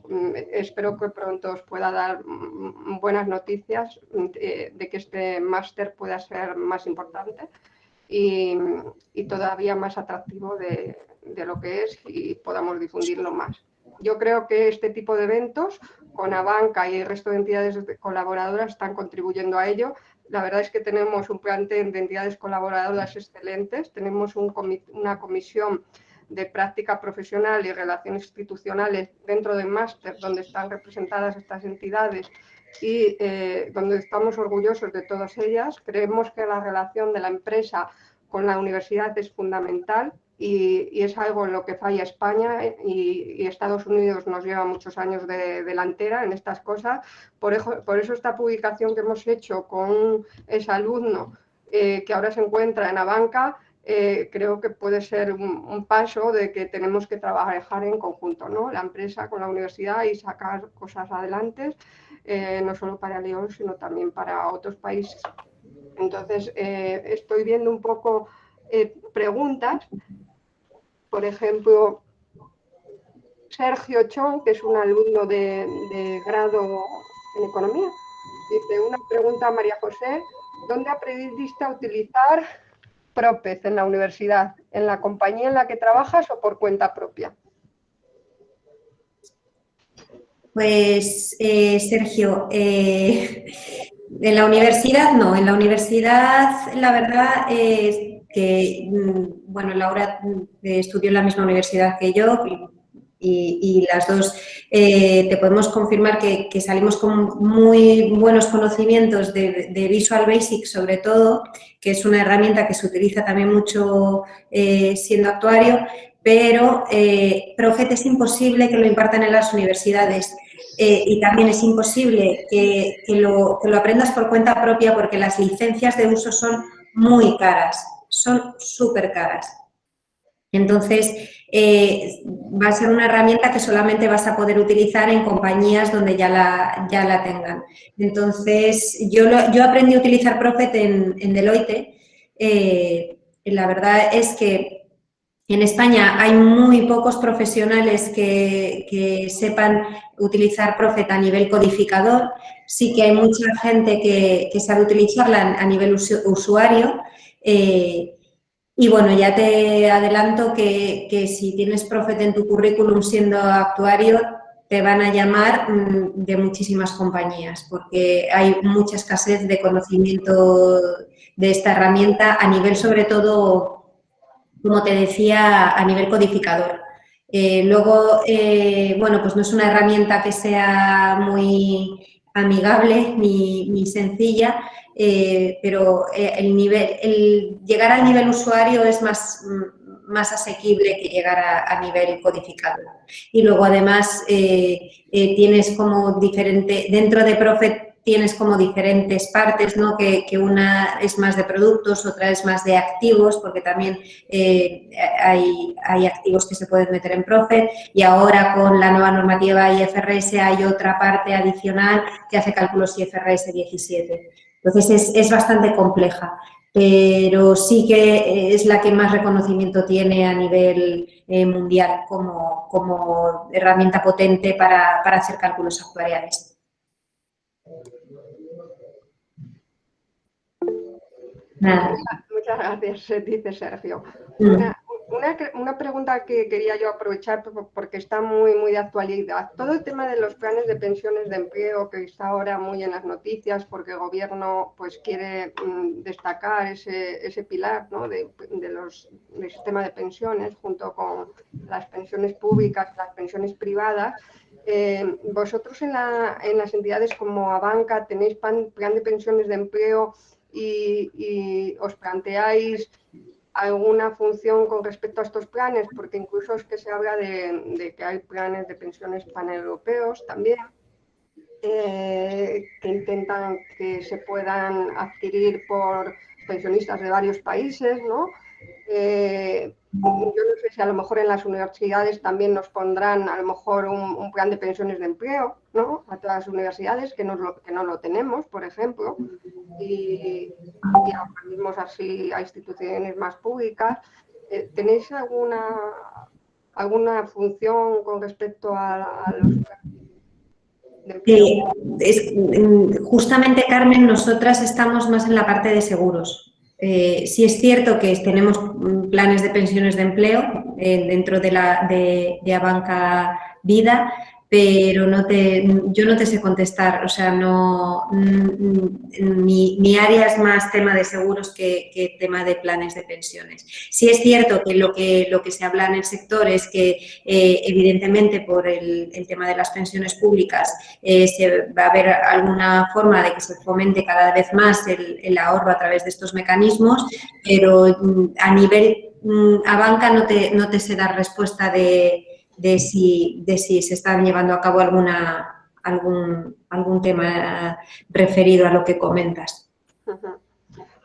espero que pronto os pueda dar buenas noticias de que este máster pueda ser más importante y todavía más atractivo de lo que es y podamos difundirlo más. Yo creo que este tipo de eventos con Abanca y el resto de entidades colaboradoras están contribuyendo a ello. La verdad es que tenemos un plantel de entidades colaboradoras excelentes, tenemos una comisión de práctica profesional y relaciones institucionales dentro del máster donde están representadas estas entidades y donde estamos orgullosos de todas ellas. Creemos que la relación de la empresa con la universidad es fundamental y es algo en lo que falla España y Estados Unidos nos lleva muchos años de delantera en estas cosas. Por eso esta publicación que hemos hecho con ese alumno que ahora se encuentra en Abanca, creo que puede ser un paso de que tenemos que trabajar en conjunto, ¿no? La empresa con la universidad y sacar cosas adelante, no solo para León, sino también para otros países. Entonces, estoy viendo un poco preguntas. Por ejemplo, Sergio Chong, que es un alumno de grado en Economía, dice una pregunta a María José: ¿dónde aprendiste a utilizar Propez en la universidad? ¿En la compañía en la que trabajas o por cuenta propia? Pues, Sergio, en la universidad no. En la universidad, la verdad es que, bueno, Laura estudió en la misma universidad que yo y las dos te podemos confirmar que salimos con muy buenos conocimientos de Visual Basic, sobre todo, que es una herramienta que se utiliza también mucho siendo actuario, pero Prophet es imposible que lo impartan en las universidades. Y también es imposible que lo aprendas por cuenta propia porque las licencias de uso son muy caras, son súper caras. Entonces, va a ser una herramienta que solamente vas a poder utilizar en compañías donde ya la tengan. Entonces, yo aprendí a utilizar Prophet en Deloitte. La verdad es que en España hay muy pocos profesionales que sepan utilizar Prophet a nivel codificador. Sí que hay mucha gente que sabe utilizarla a nivel usuario. Y bueno, ya te adelanto que si tienes Prophet en tu currículum siendo actuario, te van a llamar de muchísimas compañías porque hay mucha escasez de conocimiento de esta herramienta a nivel, sobre todo, como te decía, a nivel codificador. Luego, bueno, pues no es una herramienta que sea muy amigable ni sencilla, pero el llegar al nivel usuario es más asequible que llegar a nivel codificador. Y luego, además, tienes como diferente, dentro de Prophet tienes como diferentes partes, ¿no? Que una es más de productos, otra es más de activos, porque también hay activos que se pueden meter en Prophet, y ahora con la nueva normativa IFRS hay otra parte adicional que hace cálculos IFRS 17. Entonces es bastante compleja, pero sí que es la que más reconocimiento tiene a nivel mundial como herramienta potente para hacer cálculos actuariales. Nada. Muchas gracias, dice Sergio. Una pregunta que quería yo aprovechar porque está muy de actualidad. Todo el tema de los planes de pensiones de empleo que está ahora muy en las noticias porque el gobierno pues quiere destacar ese pilar, ¿no? del sistema de pensiones junto con las pensiones públicas, las pensiones privadas. vosotros en las entidades como Abanca tenéis plan de pensiones de empleo y os planteáis alguna función con respecto a estos planes, porque incluso es que se habla de que hay planes de pensiones paneuropeos también, que intentan que se puedan adquirir por pensionistas de varios países, ¿no? Yo no sé si a lo mejor en las universidades también nos pondrán a lo mejor un plan de pensiones de empleo, ¿no? A todas las universidades que no lo tenemos, por ejemplo, y a organismos así, a instituciones más públicas. ¿Tenéis alguna función con respecto a los justamente, Carmen, nosotras estamos más en la parte de seguros. Sí es cierto que tenemos planes de pensiones de empleo dentro de Abanca Vida, pero yo no te sé contestar, o sea, mi área es más tema de seguros que tema de planes de pensiones. Sí es cierto que lo que se habla en el sector es que, evidentemente, por el tema de las pensiones públicas, se va a haber alguna forma de que se fomente cada vez más el ahorro a través de estos mecanismos, pero a nivel Abanca no te sé dar respuesta de si se están llevando a cabo algún tema referido a lo que comentas.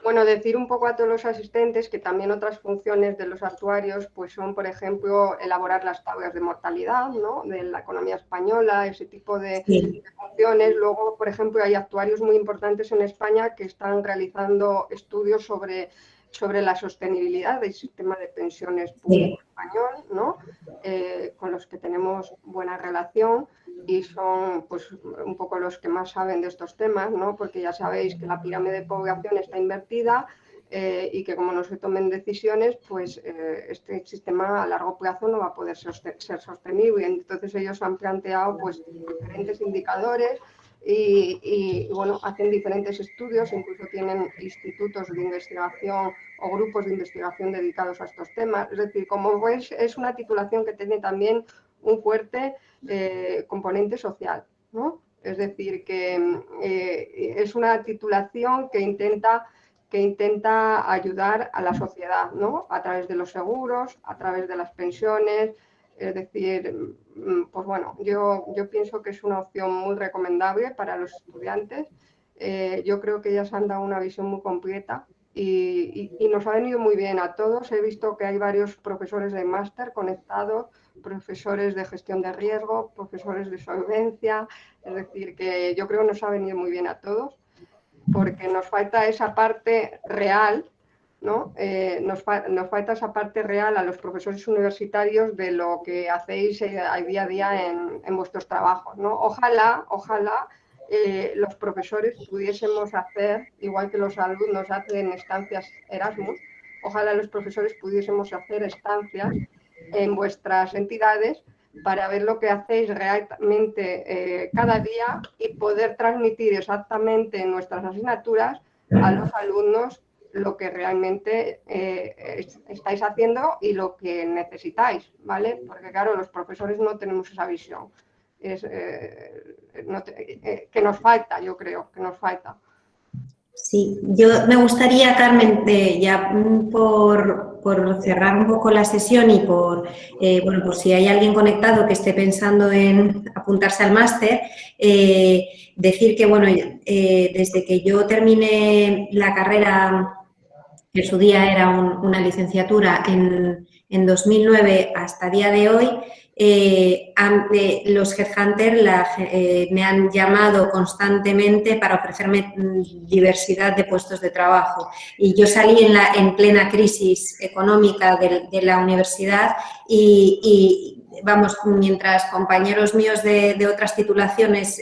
Bueno, decir un poco a todos los asistentes que también otras funciones de los actuarios pues son, por ejemplo, elaborar las tablas de mortalidad, ¿no? De la economía española, ese tipo de funciones. Luego, por ejemplo, hay actuarios muy importantes en España que están realizando estudios sobre la sostenibilidad del sistema de pensiones público español, ¿no? Con los que tenemos buena relación y son pues un poco los que más saben de estos temas, ¿no? Porque ya sabéis que la pirámide de población está invertida y que como no se tomen decisiones, pues este sistema a largo plazo no va a poder ser sostenible. Entonces ellos han planteado pues diferentes indicadores y bueno, hacen diferentes estudios, incluso tienen institutos de investigación o grupos de investigación dedicados a estos temas. Es decir, como veis, es una titulación que tiene también un fuerte componente social, ¿no? Es decir, que es una titulación que intenta ayudar a la sociedad, ¿no? A través de los seguros, a través de las pensiones. Es decir, pues bueno, yo pienso que es una opción muy recomendable para los estudiantes. Yo creo que ellas han dado una visión muy completa y nos ha venido muy bien a todos. He visto que hay varios profesores de máster conectados, profesores de gestión de riesgo, profesores de solvencia. Es decir, que yo creo que nos ha venido muy bien a todos porque nos falta esa parte real, ¿no? Nos falta esa parte real a los profesores universitarios de lo que hacéis día a día en vuestros trabajos, ¿no? Ojalá los profesores pudiésemos hacer, igual que los alumnos hacen estancias Erasmus, ojalá los profesores pudiésemos hacer estancias en vuestras entidades para ver lo que hacéis realmente cada día y poder transmitir exactamente en nuestras asignaturas a los alumnos lo que realmente estáis haciendo y lo que necesitáis, ¿vale? Porque claro, los profesores no tenemos esa visión. Que nos falta, yo creo, que nos falta. Sí, yo me gustaría, Carmen, ya por cerrar un poco la sesión y por si hay alguien conectado que esté pensando en apuntarse al máster, decir que, bueno, desde que yo terminé la carrera, que en su día era una licenciatura en 2009 hasta día de hoy, los headhunters me han llamado constantemente para ofrecerme diversidad de puestos de trabajo. Y yo salí en plena crisis económica de la universidad y vamos, mientras compañeros míos de otras titulaciones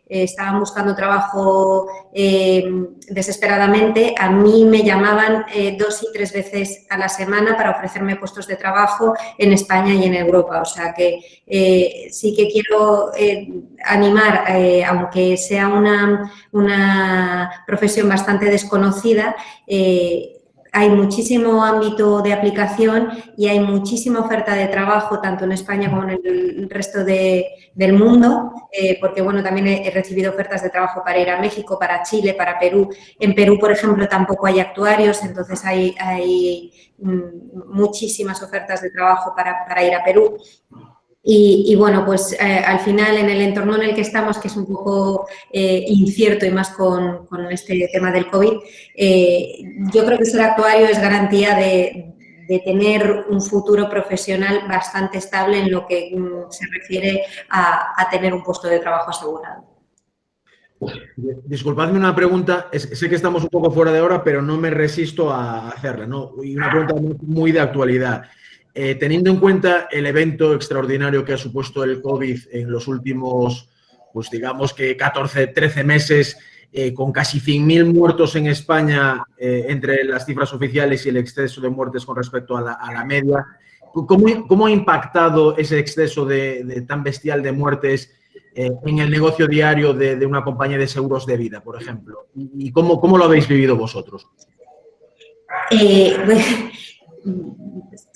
estaban buscando trabajo desesperadamente, a mí me llamaban 2 y 3 veces a la semana para ofrecerme puestos de trabajo en España y en Europa. O sea que sí que quiero animar, aunque sea una profesión bastante desconocida, hay muchísimo ámbito de aplicación y hay muchísima oferta de trabajo, tanto en España como en el resto del mundo, porque, bueno, también he recibido ofertas de trabajo para ir a México, para Chile, para Perú. En Perú, por ejemplo, tampoco hay actuarios, entonces hay muchísimas ofertas de trabajo para ir a Perú. Y bueno, pues al final en el entorno en el que estamos, que es un poco incierto y más con este tema del COVID, yo creo que ser actuario es garantía de tener un futuro profesional bastante estable en lo que se refiere a tener un puesto de trabajo asegurado. Disculpadme una pregunta, sé que estamos un poco fuera de hora, pero no me resisto a hacerla, ¿no? Y una pregunta muy de actualidad. Teniendo en cuenta el evento extraordinario que ha supuesto el COVID en los últimos, pues digamos que 14, 13 meses, con casi 100.000 muertos en España entre las cifras oficiales y el exceso de muertes con respecto a la media, ¿cómo ha impactado ese exceso tan bestial de muertes en el negocio diario de una compañía de seguros de vida, por ejemplo? ¿Y cómo lo habéis vivido vosotros?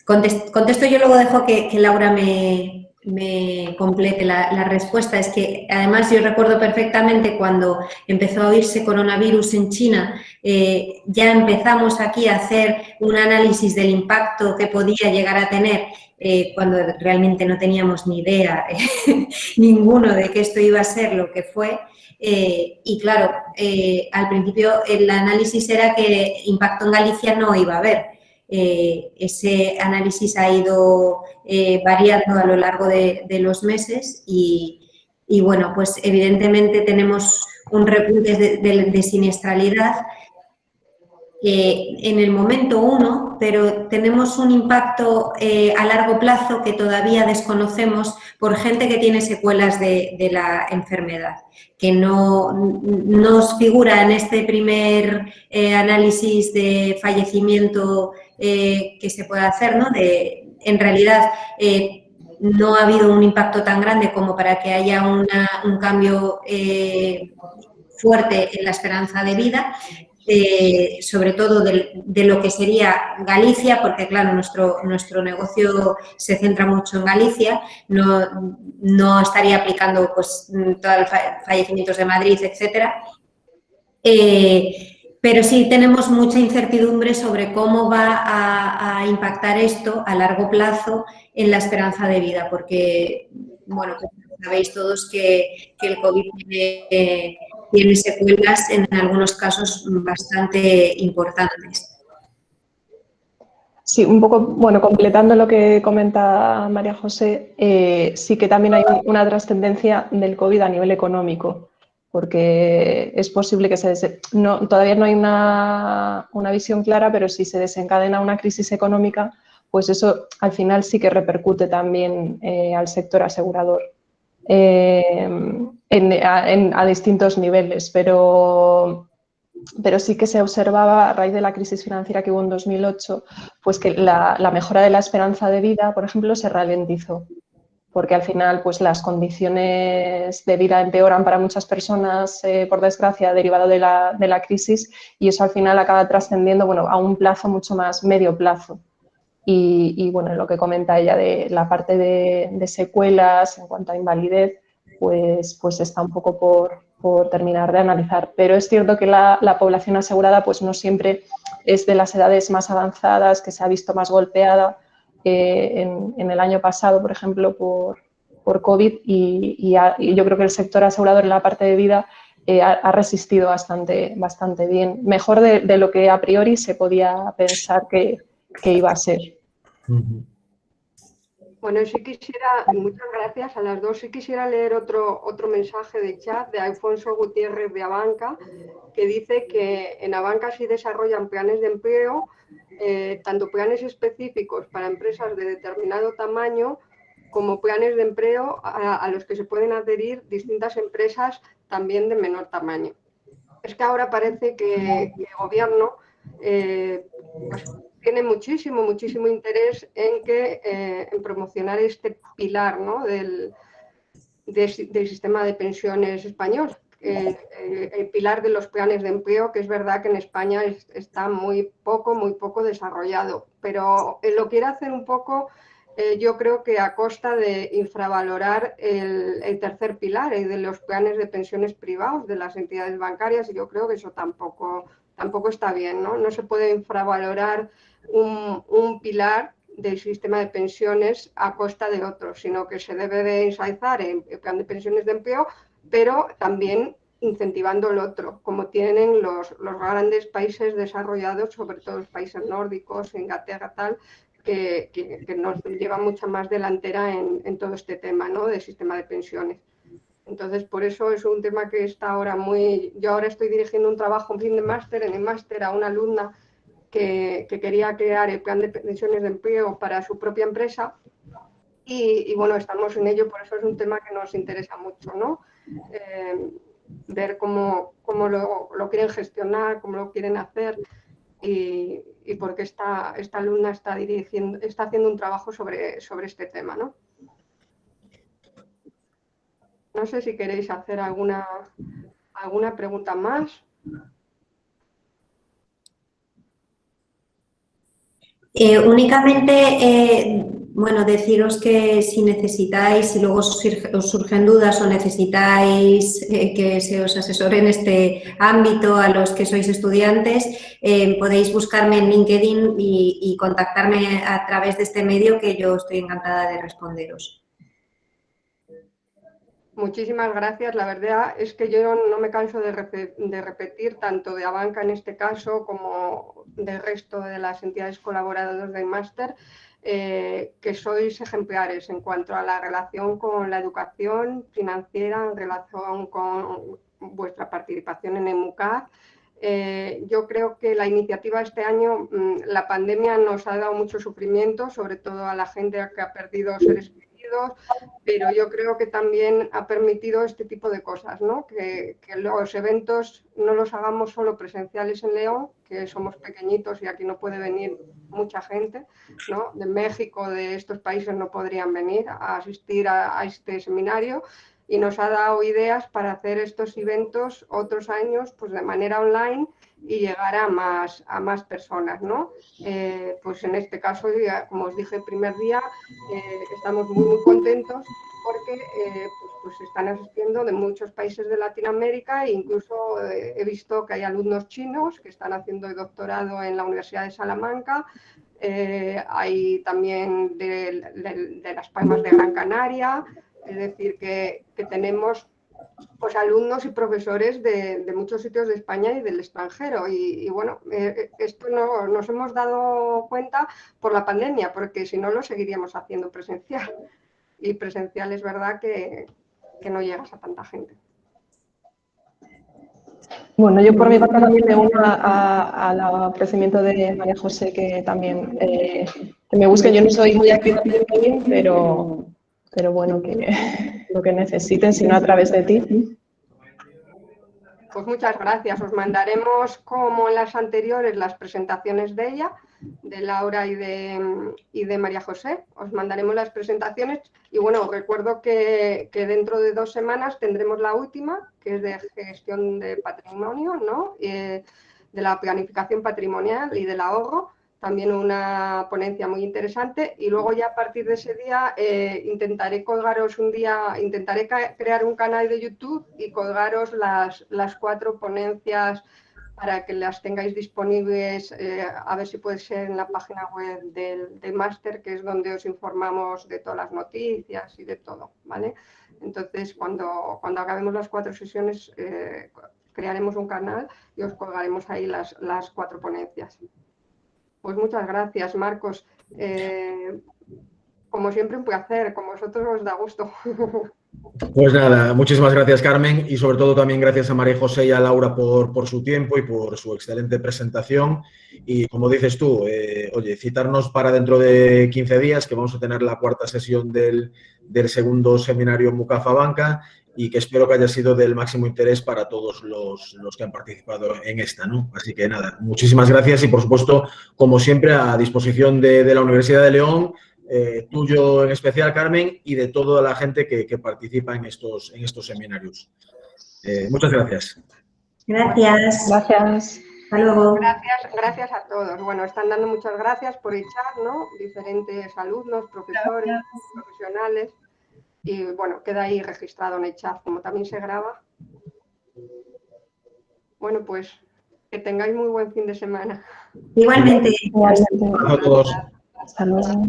Contesto yo, luego dejo que Laura me complete la respuesta. Es que además yo recuerdo perfectamente cuando empezó a oírse coronavirus en China, ya empezamos aquí a hacer un análisis del impacto que podía llegar a tener cuando realmente no teníamos ni idea ninguno de que esto iba a ser lo que fue. Y claro, al principio el análisis era que impacto en Galicia no iba a haber. Ese análisis ha ido variando a lo largo de los meses y bueno, pues evidentemente tenemos un repunte de siniestralidad en el momento 1, pero tenemos un impacto a largo plazo que todavía desconocemos por gente que tiene secuelas de la enfermedad, que no nos figura en este primer análisis de fallecimiento que se puede hacer, ¿no? En realidad, no ha habido un impacto tan grande como para que haya un cambio fuerte en la esperanza de vida, sobre todo de lo que sería Galicia, porque claro, nuestro negocio se centra mucho en Galicia, no estaría aplicando pues todos los fallecimientos de Madrid, etcétera. Pero sí tenemos mucha incertidumbre sobre cómo va a impactar esto a largo plazo en la esperanza de vida, porque, bueno, pues sabéis todos que el COVID tiene secuelas en algunos casos bastante importantes. Sí, un poco, bueno, completando lo que comenta María José, sí que también hay una trascendencia del COVID a nivel económico, porque es posible que todavía no hay una visión clara, pero si se desencadena una crisis económica, pues eso al final sí que repercute también al sector asegurador a distintos niveles, pero sí que se observaba a raíz de la crisis financiera que hubo en 2008, pues que la mejora de la esperanza de vida, por ejemplo, se ralentizó, porque al final pues las condiciones de vida empeoran para muchas personas, por desgracia, derivado de la crisis, y eso al final acaba trascendiendo, bueno, a un plazo mucho más medio plazo. Y bueno, lo que comenta ella de la parte de secuelas en cuanto a invalidez, pues está un poco por terminar de analizar. Pero es cierto que la población asegurada pues no siempre es de las edades más avanzadas, que se ha visto más golpeada en el año pasado, por ejemplo, por COVID, y yo creo que el sector asegurador en la parte de vida ha resistido bastante bien, mejor de lo que a priori se podía pensar que iba a ser. Bueno, sí quisiera, muchas gracias a las dos, sí quisiera leer otro mensaje de chat de Alfonso Gutiérrez de Abanca, que dice que en Abanca sí desarrollan planes de empleo, tanto planes específicos para empresas de determinado tamaño como planes de empleo a los que se pueden adherir distintas empresas también de menor tamaño. Es que ahora parece que el gobierno pues, tiene muchísimo interés en promocionar este pilar, ¿no? del sistema de pensiones español, el pilar de los planes de empleo, que es verdad que en España está muy poco desarrollado, pero lo quiere hacer un poco, yo creo que a costa de infravalorar el tercer pilar, el de los planes de pensiones privados de las entidades bancarias, y yo creo que eso tampoco está bien, ¿no? No se puede infravalorar un pilar del sistema de pensiones a costa de otros, sino que se debe de ensalzar el plan de pensiones de empleo, pero también incentivando el otro, como tienen los grandes países desarrollados, sobre todo los países nórdicos, Inglaterra, tal, que nos lleva mucha más delantera en todo este tema, ¿no?, del sistema de pensiones. Entonces, por eso es un tema que está ahora muy... Yo ahora estoy dirigiendo un trabajo en fin de máster, en el máster a una alumna que quería crear el plan de pensiones de empleo para su propia empresa y bueno, estamos en ello, por eso es un tema que nos interesa mucho, ¿no? Ver cómo lo quieren gestionar, cómo lo quieren hacer y por qué esta alumna está haciendo un trabajo sobre este tema, ¿no? No sé si queréis hacer alguna pregunta más. Únicamente, bueno, deciros que si necesitáis, si luego os surgen dudas o necesitáis que se os asesore en este ámbito a los que sois estudiantes, podéis buscarme en LinkedIn y contactarme a través de este medio, que yo estoy encantada de responderos. Muchísimas gracias. La verdad es que yo no me canso de repetir, tanto de Abanca en este caso como del resto de las entidades colaboradoras del máster, que sois ejemplares en cuanto a la relación con la educación financiera, en relación con vuestra participación en el MUCAD. Yo creo que la iniciativa este año, la pandemia nos ha dado mucho sufrimiento, sobre todo a la gente que ha perdido seres queridos, pero yo creo que también ha permitido este tipo de cosas, ¿no? Que los eventos no los hagamos solo presenciales en León, que somos pequeñitos y aquí no puede venir mucha gente, ¿no? De México, de estos países no podrían venir a asistir a este seminario, y nos ha dado ideas para hacer estos eventos otros años pues de manera online y llegar a más personas, ¿no? Pues en este caso, como os dije el primer día, estamos muy contentos porque pues están asistiendo de muchos países de Latinoamérica e incluso he visto que hay alumnos chinos que están haciendo el doctorado en la Universidad de Salamanca, hay también de Las Palmas de Gran Canaria, es decir, que tenemos pues alumnos y profesores de muchos sitios de España y del extranjero. Y bueno, esto no nos hemos dado cuenta por la pandemia, porque si no lo seguiríamos haciendo presencial. Y presencial es verdad que no llegas a tanta gente. Bueno, yo por mi parte también me uno al ofrecimiento de María José, que también que me busquen. Yo no soy muy activa en LinkedIn, pero bueno, que lo que necesiten, si no a través de ti. Pues muchas gracias. Os mandaremos, como en las anteriores, las presentaciones de ella, de Laura y de María José. Os mandaremos las presentaciones y bueno, os recuerdo que dentro de 2 semanas tendremos la última, que es de gestión de patrimonio, ¿no? De la planificación patrimonial y del ahorro. También una ponencia muy interesante, y luego ya a partir de ese día intentaré crear un canal de YouTube y colgaros las 4 ponencias para que las tengáis disponibles, a ver si puede ser en la página web del máster, que es donde os informamos de todas las noticias y de todo, ¿vale? Entonces, cuando acabemos las 4 sesiones, crearemos un canal y os colgaremos ahí las 4 ponencias. Pues muchas gracias, Marcos. Como siempre, un placer. Con vosotros os da gusto. Pues nada, muchísimas gracias, Carmen, y sobre todo también gracias a María José y a Laura por su tiempo y por su excelente presentación. Y como dices tú, oye, citarnos para dentro de 15 días, que vamos a tener la 4ª sesión del segundo seminario Mucafa Banca, y que espero que haya sido del máximo interés para todos los que han participado en esta, ¿no? Así que nada, muchísimas gracias y, por supuesto, como siempre, a disposición de la Universidad de León, tuyo en especial, Carmen, y de toda la gente que participa en estos seminarios. Muchas gracias. Gracias. Gracias. Hasta luego. Gracias a todos. Bueno, están dando muchas gracias por el chat, ¿no? Diferentes alumnos, profesores, profesionales. Y bueno, queda ahí registrado en el chat, como también se graba. Bueno, pues que tengáis muy buen fin de semana. Igualmente. Igualmente. A todos. Hasta luego.